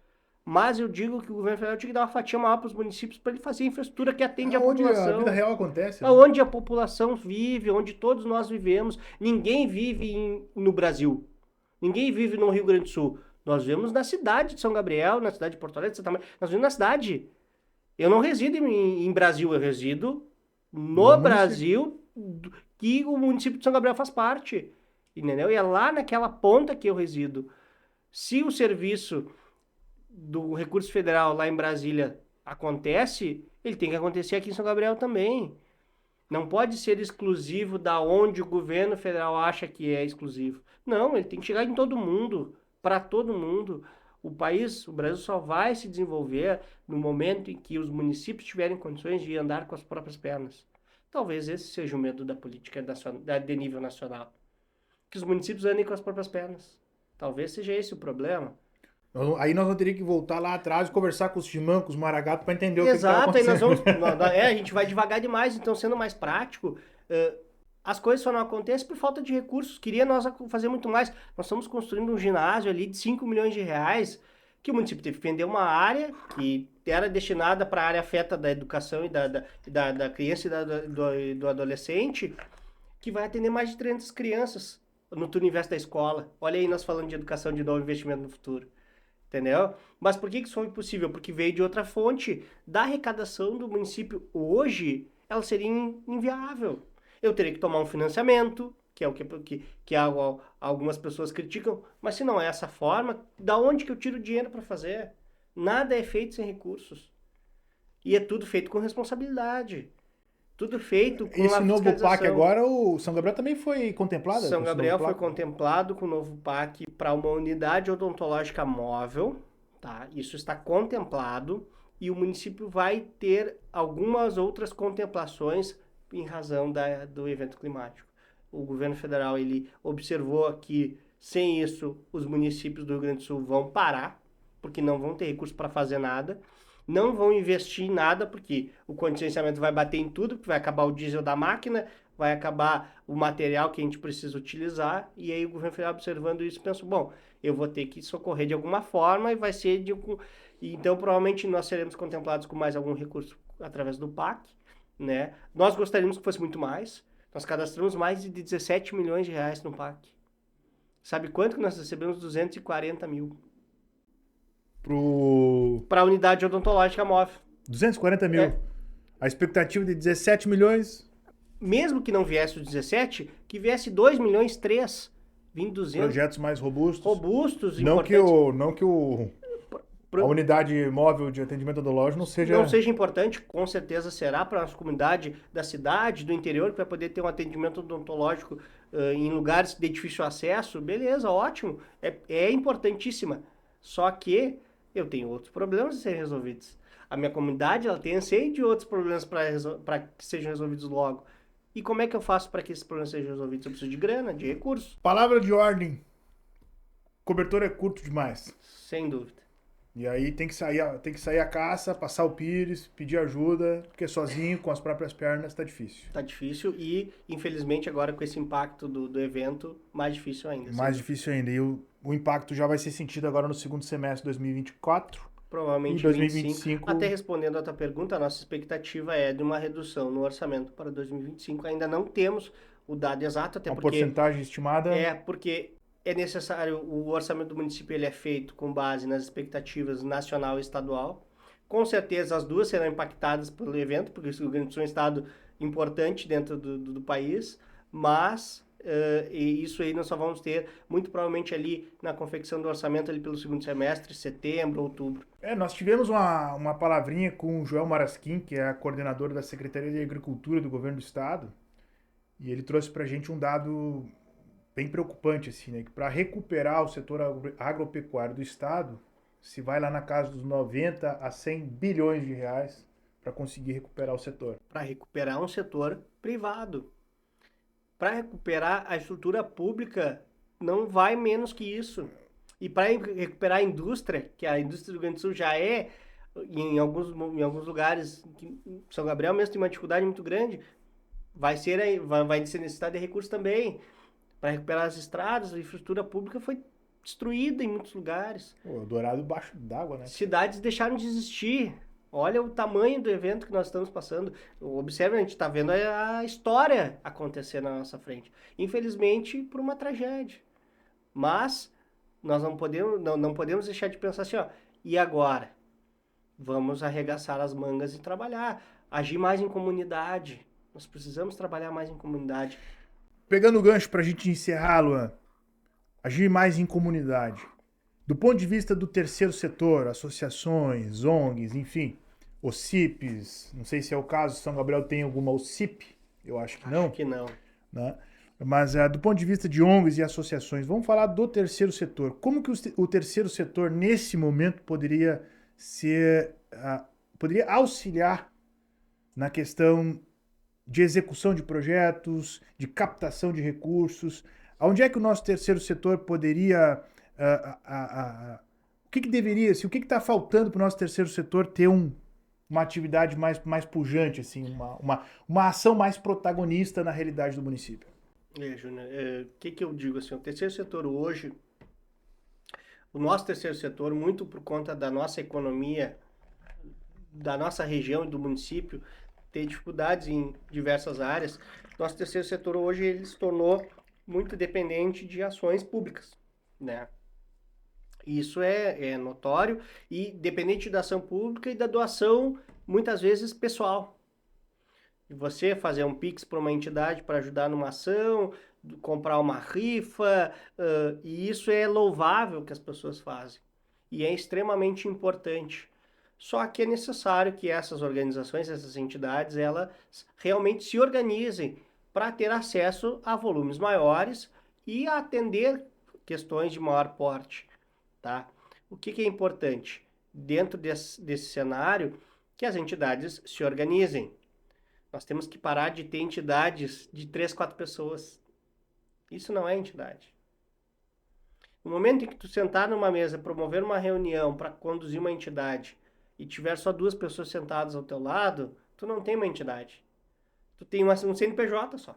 Mas eu digo que o governo federal tinha que dar uma fatia maior para os municípios para ele fazer infraestrutura que atende a população. Onde a vida real acontece. Né? Onde a população vive, onde todos nós vivemos. Ninguém vive no Brasil. Ninguém vive no Rio Grande do Sul. Nós vivemos na cidade de São Gabriel, na cidade de Porto Alegre, Santa Maria. Nós vivemos na cidade. Eu não resido em Brasil, eu resido no Brasil, que o município de São Gabriel faz parte. Entendeu? E é lá naquela ponta que eu resido. Se o serviço do recurso federal lá em Brasília acontece, ele tem que acontecer aqui em São Gabriel também. Não pode ser exclusivo da onde o governo federal acha que é exclusivo. Não, ele tem que chegar em todo mundo, para todo mundo. O Brasil só vai se desenvolver no momento em que os municípios tiverem condições de andar com as próprias pernas. Talvez esse seja o medo da política de nível nacional. Que os municípios andem com as próprias pernas. Talvez seja esse o problema. Aí nós vamos ter que voltar lá atrás e conversar com os Chimã, com os Maragatos, para entender o que está acontecendo. Exato, aí nós vamos... a gente vai devagar demais, então sendo mais prático... As coisas só não acontecem por falta de recursos. Queria nós fazer muito mais. Nós estamos construindo um ginásio ali de 5 milhões de reais, que o município teve que vender uma área que era destinada para a área afeta da educação e da criança e do adolescente, que vai atender mais de 300 crianças no universo da escola. Olha aí nós falando de educação, de novo investimento no futuro. Entendeu? Mas por que isso foi impossível? Porque veio de outra fonte. Da arrecadação do município hoje, ela seria inviável. Eu teria que tomar um financiamento, que é o que algumas pessoas criticam, mas se não é essa forma, da onde que eu tiro dinheiro para fazer? Nada é feito sem recursos. E é tudo feito com responsabilidade. Tudo feito com esse novo PAC agora, o São Gabriel também foi contemplado? São Gabriel foi contemplado com o novo PAC para uma unidade odontológica móvel, tá? Isso está contemplado, e o município vai ter algumas outras contemplações em razão do evento climático. O governo federal ele observou que sem isso os municípios do Rio Grande do Sul vão parar, porque não vão ter recurso para fazer nada, não vão investir em nada, porque o contingenciamento vai bater em tudo, porque vai acabar o diesel da máquina, vai acabar o material que a gente precisa utilizar, e aí o governo federal observando isso pensou, bom, eu vou ter que socorrer de alguma forma e vai ser então provavelmente nós seremos contemplados com mais algum recurso através do PAC, né? Nós gostaríamos que fosse muito mais. Nós cadastramos mais de 17 milhões de reais no PAC. Sabe quanto que nós recebemos? 240 mil. Para a unidade odontológica móvel. 240 mil. É. A expectativa de 17 milhões. Mesmo que não viesse os 17, que viesse 2 milhões, 3. Vindo 200. Projetos mais robustos. Robustos, não que a unidade móvel de atendimento odontológico não seja importante, com certeza será para a nossa comunidade da cidade, do interior, que vai poder ter um atendimento odontológico em lugares de difícil acesso. Beleza, ótimo, é importantíssima. Só que eu tenho outros problemas a serem resolvidos. A minha comunidade ela tem anseio de outros problemas para que sejam resolvidos logo. E como é que eu faço para que esses problemas sejam resolvidos? Eu preciso de grana, de recursos. Palavra de ordem. Cobertor é curto demais. Sem dúvida. E aí tem que sair a caça, passar o pires, pedir ajuda, porque sozinho, com as próprias pernas, tá difícil. Tá difícil e, infelizmente, agora com esse impacto do evento, mais difícil ainda. Mais difícil ainda. E o impacto já vai ser sentido agora no segundo semestre de 2024 e Provavelmente 25. 2025. Até respondendo a tua pergunta, a nossa expectativa é de uma redução no orçamento para 2025. Ainda não temos o dado exato, até Uma porque porcentagem estimada. porque é necessário, o orçamento do município ele é feito com base nas expectativas nacional e estadual. Com certeza as duas serão impactadas pelo evento, porque o Rio Grande do Sul é um estado importante dentro do país, mas e isso aí nós só vamos ter muito provavelmente ali na confecção do orçamento ali pelo segundo semestre, setembro, outubro. Nós tivemos uma palavrinha com o Joel Marasquim, que é a coordenadora da Secretaria de Agricultura do Governo do Estado, e ele trouxe pra gente um dado bem preocupante, assim, né? Que para recuperar o setor agropecuário do Estado, se vai lá na casa dos 90 a 100 bilhões de reais para conseguir recuperar o setor. Para recuperar um setor privado. Para recuperar a estrutura pública, não vai menos que isso. E para recuperar a indústria, que a indústria do Rio Grande do Sul já é, em alguns lugares, São Gabriel mesmo tem uma dificuldade muito grande, vai ser necessidade de recursos também. Para recuperar as estradas, a infraestrutura pública foi destruída em muitos lugares. O Dourado baixo d'água, né? Cidades deixaram de existir. Olha o tamanho do evento que nós estamos passando. Observe, a gente está vendo a história acontecer na nossa frente. Infelizmente, por uma tragédia. Mas nós não podemos deixar de pensar assim, ó, e agora? Vamos arregaçar as mangas e trabalhar. Agir mais em comunidade. Nós precisamos trabalhar mais em comunidade. Pegando o gancho para a gente encerrar, Luan, agir mais em comunidade. Do ponto de vista do terceiro setor, associações, ONGs, enfim, OCIPs, não sei se é o caso, São Gabriel tem alguma OCIP, eu acho que não. Acho que não. Né? Mas do ponto de vista de ONGs e associações, vamos falar do terceiro setor. Como que o terceiro setor, nesse momento, poderia auxiliar na questão de execução de projetos, de captação de recursos? Onde é que o nosso terceiro setor poderia... o que deveria... o que faltando para o nosso terceiro setor ter uma atividade mais pujante, assim, uma ação mais protagonista na realidade do município? Júnior, o que eu digo assim, o terceiro setor hoje, o nosso terceiro setor, muito por conta da nossa economia, da nossa região e do município, tem dificuldades em diversas áreas. Nosso terceiro setor hoje ele se tornou muito dependente de ações públicas, né? Isso é notório e dependente da ação pública e da doação, muitas vezes, pessoal. Você fazer um Pix para uma entidade para ajudar numa ação, comprar uma rifa, e isso é louvável que as pessoas fazem. E é extremamente importante. Só que é necessário que essas organizações, essas entidades, elas realmente se organizem para ter acesso a volumes maiores e a atender questões de maior porte. Tá? O que é importante? Dentro desse cenário, que as entidades se organizem. Nós temos que parar de ter entidades de 3, 4 pessoas. Isso não é entidade. No momento em que tu sentar numa mesa, promover uma reunião para conduzir uma entidade e tiver só 2 pessoas sentadas ao teu lado, tu não tem uma entidade. Tu tem um CNPJ só.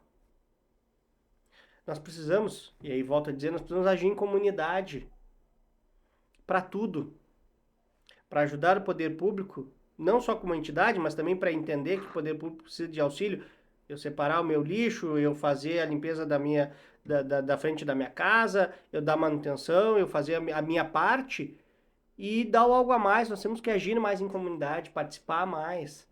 Nós precisamos, e aí volto a dizer, nós precisamos agir em comunidade para tudo. Para ajudar o poder público, não só como entidade, mas também para entender que o poder público precisa de auxílio. Eu separar o meu lixo, eu fazer a limpeza da frente da minha casa, eu dar manutenção, eu fazer a minha parte e dar algo a mais. Nós temos que agir mais em comunidade, participar mais,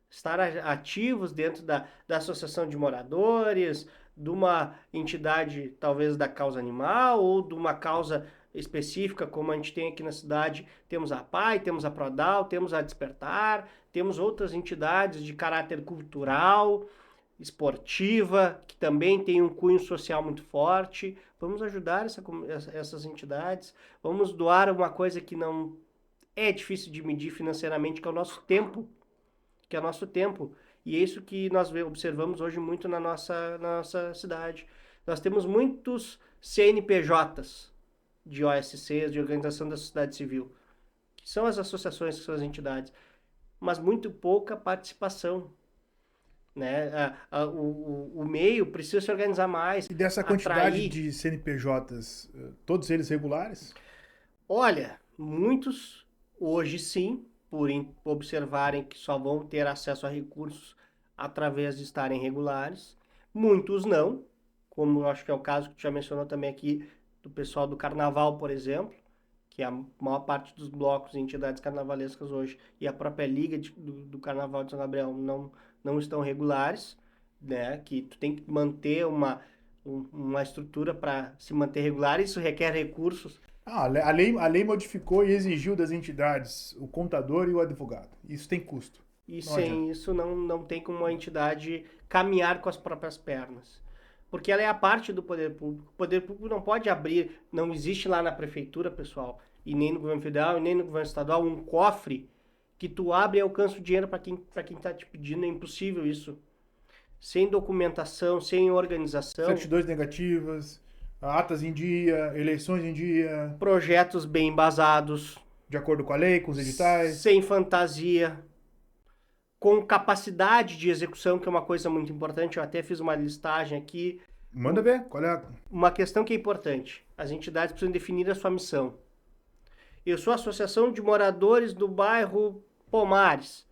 estar ativos dentro da associação de moradores, de uma entidade talvez da causa animal ou de uma causa específica, como a gente tem aqui na cidade, temos a PAI, temos a Prodal, temos a Despertar, temos outras entidades de caráter cultural, esportiva, que também tem um cunho social muito forte. Vamos ajudar essas entidades, vamos doar uma coisa que não é difícil de medir financeiramente, que é o nosso tempo, e é isso que nós observamos hoje muito na nossa cidade. Nós temos muitos CNPJs de OSCs, de Organização da Sociedade Civil, que são as associações, que são as entidades, mas muito pouca participação. Né? O meio precisa se organizar mais, E dessa quantidade atrair. de CNPJs, todos eles regulares? Olha, muitos hoje sim, por observarem que só vão ter acesso a recursos através de estarem regulares. Muitos não, como eu acho que é o caso que tu já mencionou também aqui do pessoal do Carnaval, por exemplo, que a maior parte dos blocos e entidades carnavalescas hoje e a própria Liga do Carnaval de São Gabriel não estão regulares, né? Que tu tem que manter uma estrutura para se manter regular, isso requer recursos. A lei modificou e exigiu das entidades o contador e o advogado. Isso tem custo. E Não adianta. sem isso não tem como a entidade caminhar com as próprias pernas. Porque ela é a parte do poder público. O poder público não pode abrir, não existe lá na prefeitura, pessoal, e nem no governo federal, e nem no governo estadual, um cofre que tu abre e alcança o dinheiro para quem está te pedindo. É impossível isso. Sem documentação, sem organização. Certidões negativas, atas em dia, eleições em dia. Projetos bem embasados. De acordo com a lei, com os editais. Sem fantasia. Com capacidade de execução, que é uma coisa muito importante. Eu até fiz uma listagem aqui. Manda ver, qual é a... Uma questão que é importante. As entidades precisam definir a sua missão. Eu sou a Associação de Moradores do Bairro Pomares.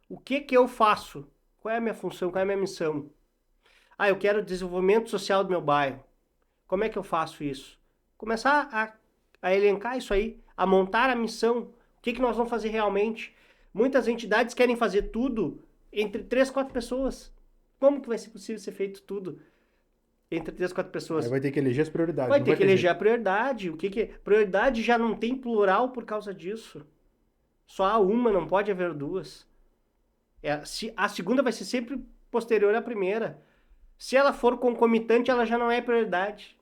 O que eu faço? Qual é a minha função? Qual é a minha missão? Eu quero o desenvolvimento social do meu bairro. Como é que eu faço isso? Começar a elencar isso aí, a montar a missão. O que nós vamos fazer realmente? Muitas entidades querem fazer tudo entre 3, 4 pessoas. Como que vai ser possível ser feito tudo entre 3, 4 pessoas? Aí vai ter que eleger as prioridades. Vai ter que eleger a prioridade. O que prioridade já não tem plural por causa disso. Só há uma, não pode haver duas. A segunda vai ser sempre posterior à primeira. Se ela for concomitante, ela já não é prioridade.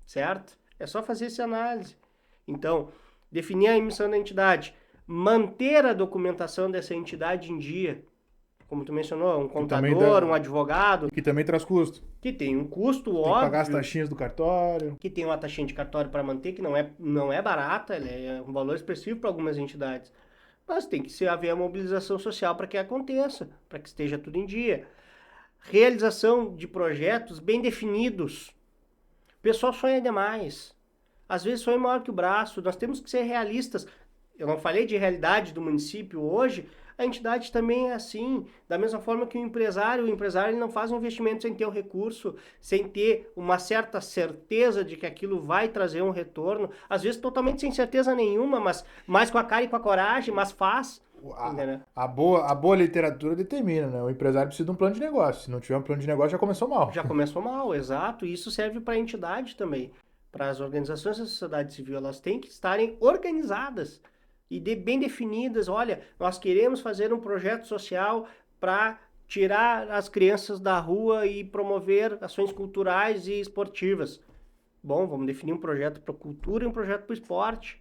Certo? É só fazer essa análise. Então, definir a missão da entidade. Manter a documentação dessa entidade em dia. Como tu mencionou, um contador, um advogado. Que também traz custo. Que tem um custo, óbvio. Tem que pagar as taxinhas do cartório. Que tem uma taxinha de cartório para manter, que não é barata, ela é um valor expressivo para algumas entidades. Mas tem que haver a mobilização social para que aconteça, para que esteja tudo em dia. Realização de projetos bem definidos. O pessoal sonha demais. Às vezes sonha maior que o braço. Nós temos que ser realistas. Eu não falei de realidade do município hoje, a entidade também é assim. Da mesma forma que o empresário ele não faz um investimento sem ter o recurso, sem ter uma certa certeza de que aquilo vai trazer um retorno. Às vezes totalmente sem certeza nenhuma, mas mais com a cara e com a coragem, mas faz. A boa literatura determina, né? O empresário precisa de um plano de negócio. Se não tiver um plano de negócio, já começou mal. Já começou mal, exato. E isso serve para a entidade também. Para as organizações da sociedade civil, elas têm que estarem organizadas e bem definidas. Olha, nós queremos fazer um projeto social para tirar as crianças da rua e promover ações culturais e esportivas. Bom, vamos definir um projeto para cultura e um projeto para esporte.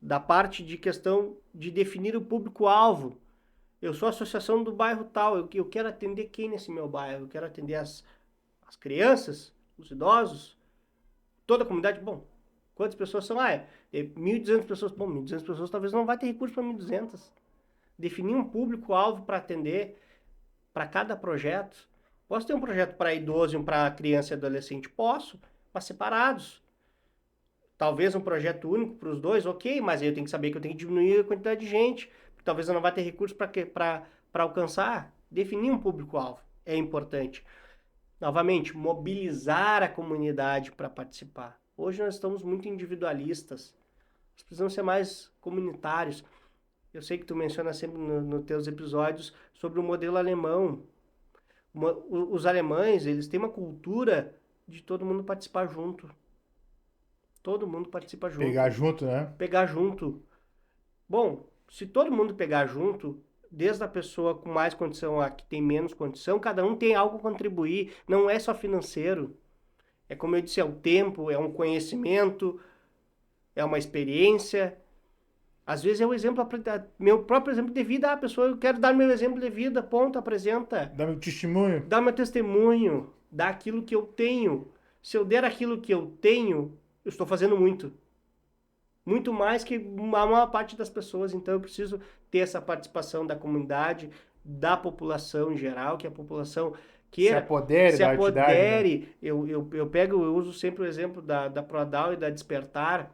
Da parte de questão de definir o público-alvo. Eu sou a associação do bairro tal, eu quero atender quem nesse meu bairro? Eu quero atender as crianças, os idosos, toda a comunidade. Bom, quantas pessoas são? 1.200 pessoas. Bom, 1.200 pessoas talvez não vai ter recurso para 1.200. Definir um público-alvo para atender para cada projeto. Posso ter um projeto para idoso e um para criança e adolescente? Posso, mas separados. Talvez um projeto único para os dois, ok, mas eu tenho que saber que eu tenho que diminuir a quantidade de gente. Talvez eu não vá ter recurso para alcançar. Definir um público-alvo é importante. Novamente, mobilizar a comunidade para participar. Hoje nós estamos muito individualistas. Nós precisamos ser mais comunitários. Eu sei que tu menciona sempre nos teus episódios sobre o modelo alemão. Os alemães, eles têm uma cultura de todo mundo participar junto. Todo mundo participa junto. Pegar junto, né? Pegar junto. Bom, se todo mundo pegar junto, desde a pessoa com mais condição a que tem menos condição, cada um tem algo a contribuir. Não é só financeiro. É como eu disse, é o tempo, é um conhecimento, é uma experiência. Às vezes é o exemplo, meu próprio exemplo de vida. A pessoa, eu quero dar meu exemplo de vida, ponto, apresenta. Dá meu testemunho. Dá meu testemunho, dá aquilo que eu tenho. Se eu der aquilo que eu tenho, eu estou fazendo muito. muito mais que a maior parte das pessoas. Então eu preciso ter essa participação da comunidade, da população em geral, que a população Se queira, apodere se da entidade, né? apodere. Eu uso sempre o exemplo da Prodal e da Despertar,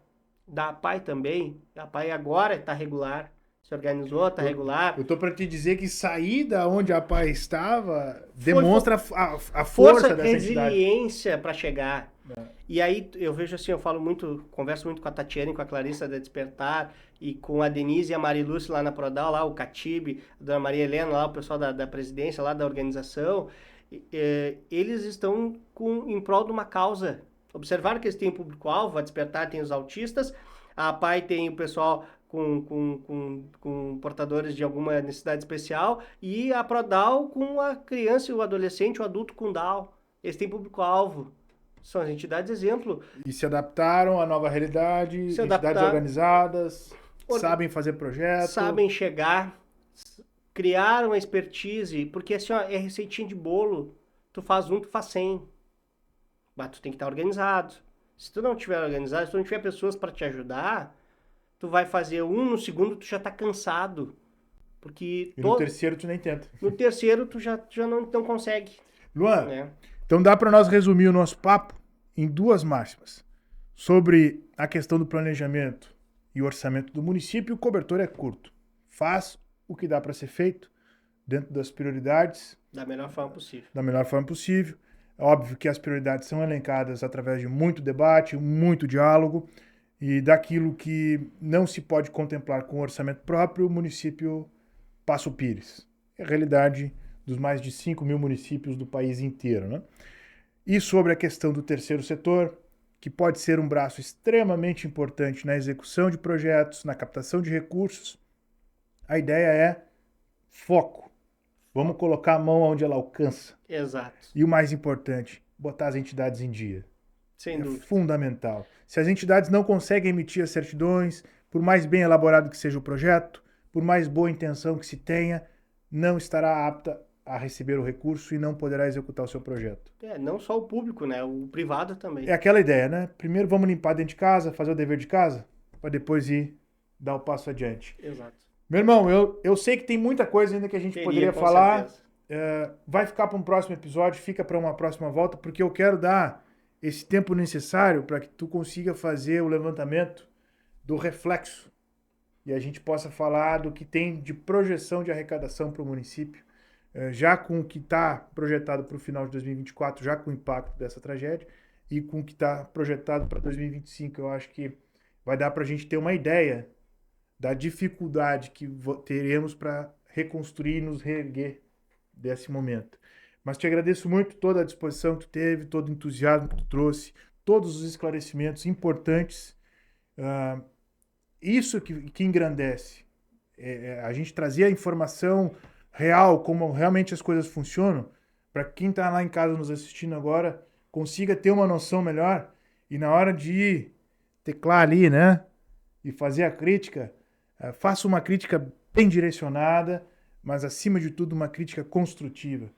da APAI também. A APAI agora está regular, se organizou, está regular. Eu tô para te dizer que sair da onde a paz estava Foi demonstra a força, força dessa entidade. resiliência para chegar. E aí eu vejo assim, eu falo muito, converso muito com a Tatiana e com a Clarissa da Despertar, e com a Denise e a Marilúcia lá na Prodal, lá o Catibe, a Dona Maria Helena, lá o pessoal da presidência, lá da organização, eles estão em prol de uma causa. Observaram que eles têm público-alvo, a Despertar tem os autistas, a PAI tem o pessoal com portadores de alguma necessidade especial, e a Prodal com a criança, o adolescente, o adulto com Down. Eles têm público-alvo. São as entidades exemplo. E se adaptaram à nova realidade, Se entidades adaptar, organizadas, sabem fazer projeto. sabem chegar, criaram a expertise, porque assim, ó, é receitinha de bolo. Tu faz um, tu faz 100. Mas tu tem que estar organizado. Se tu não tiver organizado, se tu não tiver pessoas para te ajudar, tu vai fazer um, no segundo tu já tá cansado. Porque E no terceiro tu nem tenta. no terceiro tu já não consegue. Luan, Né? então dá para nós resumir o nosso papo em duas máximas. Sobre a questão do planejamento e orçamento do município, o cobertor é curto. Faz o que dá para ser feito dentro das prioridades. Da melhor forma possível. Da melhor forma possível. É óbvio que as prioridades são elencadas através de muito debate, muito diálogo, e daquilo que não se pode contemplar com orçamento próprio, o município passa o pires. É a realidade dos mais de 5.000 municípios do país inteiro, né? E sobre a questão do terceiro setor, que pode ser um braço extremamente importante na execução de projetos, na captação de recursos, a ideia é foco. Vamos colocar a mão onde ela alcança. Exato. E o mais importante, botar as entidades em dia. Sem dúvida. Fundamental. Se as entidades não conseguem emitir as certidões, por mais bem elaborado que seja o projeto, por mais boa intenção que se tenha, não estará apta a receber o recurso e não poderá executar o seu projeto. Não só o público, né? O privado também. É aquela ideia, né? Primeiro vamos limpar dentro de casa, fazer o dever de casa, para depois ir dar o passo adiante. Exato. Meu irmão, eu sei que tem muita coisa ainda que a gente poderia falar. Vai ficar para um próximo episódio, fica para uma próxima volta, porque eu quero dar esse tempo necessário para que tu consiga fazer o levantamento do reflexo e a gente possa falar do que tem de projeção de arrecadação para o município, já com o que está projetado para o final de 2024, já com o impacto dessa tragédia, e com o que está projetado para 2025. Eu acho que vai dar para a gente ter uma ideia da dificuldade que teremos para reconstruir e nos reerguer desse momento. Mas te agradeço muito toda a disposição que tu teve, todo o entusiasmo que tu trouxe, todos os esclarecimentos importantes. Isso que engrandece. A gente trazer a informação real, como realmente as coisas funcionam, para quem está lá em casa nos assistindo agora, consiga ter uma noção melhor e na hora de teclar ali, né, e fazer a crítica, faça uma crítica bem direcionada, mas acima de tudo uma crítica construtiva.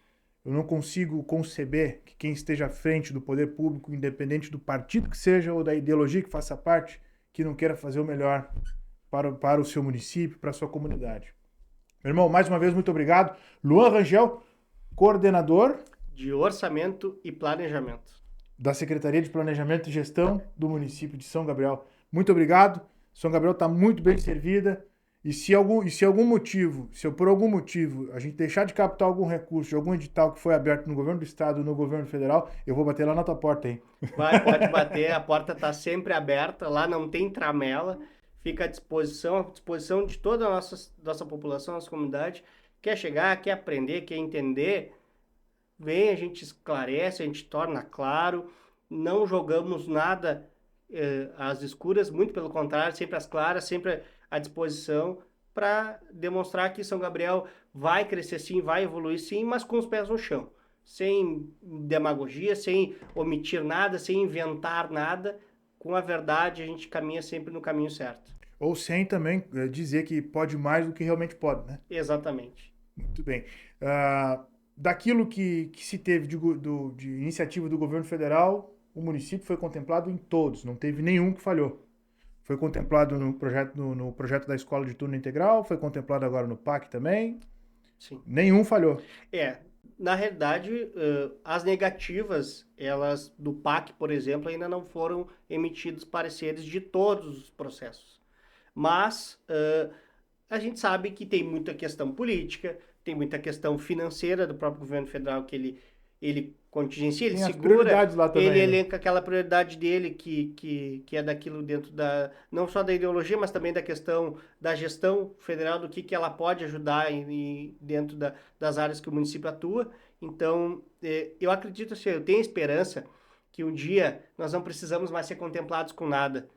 Eu não consigo conceber que quem esteja à frente do poder público, independente do partido que seja ou da ideologia que faça parte, que não queira fazer o melhor para o seu município, para a sua comunidade. Meu irmão, mais uma vez, muito obrigado. Luan Rangel, coordenador de Orçamento e Planejamento da Secretaria de Planejamento e Gestão do município de São Gabriel. Muito obrigado. São Gabriel está muito bem servida. E se por algum motivo a gente deixar de captar algum recurso de algum edital que foi aberto no governo do estado ou no governo federal, eu vou bater lá na tua porta, hein? Pode bater, a porta está sempre aberta, lá não tem tramela, fica à disposição de toda a nossa população, nossa comunidade. Quer chegar, quer aprender, quer entender, vem, a gente esclarece, a gente torna claro, não jogamos nada às escuras, muito pelo contrário, sempre às claras, sempre à disposição para demonstrar que São Gabriel vai crescer sim, vai evoluir sim, mas com os pés no chão, sem demagogia, sem omitir nada, sem inventar nada. Com a verdade, a gente caminha sempre no caminho certo. Ou sem também dizer que pode mais do que realmente pode, né? Exatamente. Muito bem. Daquilo que se teve de iniciativa do governo federal, o município foi contemplado em todos, não teve nenhum que falhou. Foi contemplado no projeto da escola de turno integral, foi contemplado agora no PAC também. Sim. Nenhum falhou. Na realidade, as negativas, elas do PAC, por exemplo, ainda não foram emitidos pareceres de todos os processos. Mas a gente sabe que tem muita questão política, tem muita questão financeira do próprio governo federal que ele contingencia, ele Tem as segura, prioridades lá também, ele né? elenca aquela prioridade dele que é daquilo dentro da, não só da ideologia, mas também da questão da gestão federal, do que ela pode ajudar dentro das áreas que o município atua. Então, eu acredito assim, eu tenho esperança que um dia nós não precisamos mais ser contemplados com nada,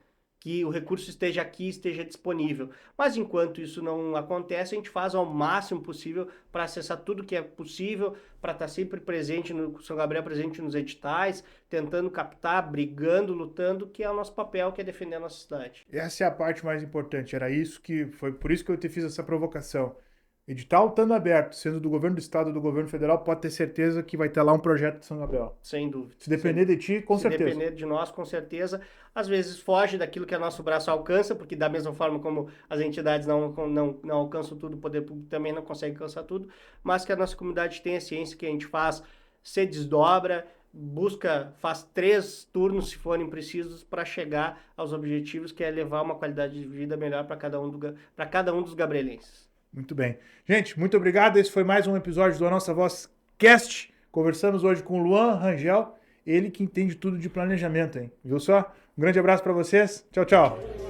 que o recurso esteja aqui, esteja disponível. Mas enquanto isso não acontece, a gente faz ao máximo possível para acessar tudo que é possível, para estar sempre presente no São Gabriel, presente nos editais, tentando captar, brigando, lutando, que é o nosso papel, que é defender a nossa cidade. Essa é a parte mais importante. Era isso que foi por isso que eu te fiz essa provocação. Edital estando aberto, sendo do governo do estado ou do governo federal, pode ter certeza que vai ter lá um projeto de São Gabriel. Sem dúvida. Se depender de ti, com certeza. Se depender de nós, com certeza. Às vezes foge daquilo que o nosso braço alcança, porque da mesma forma como as entidades não alcançam tudo, o poder público também não consegue alcançar tudo, mas que a nossa comunidade tenha ciência que a gente faz, se desdobra, faz 3 turnos, se forem precisos, para chegar aos objetivos, que é levar uma qualidade de vida melhor para cada um dos gabrielenses. Muito bem. Gente, muito obrigado. Esse foi mais um episódio do A Nossa Voz Cast. Conversamos hoje com o Luan Rangel, ele que entende tudo de planejamento, hein? Viu só? Um grande abraço para vocês. Tchau, tchau.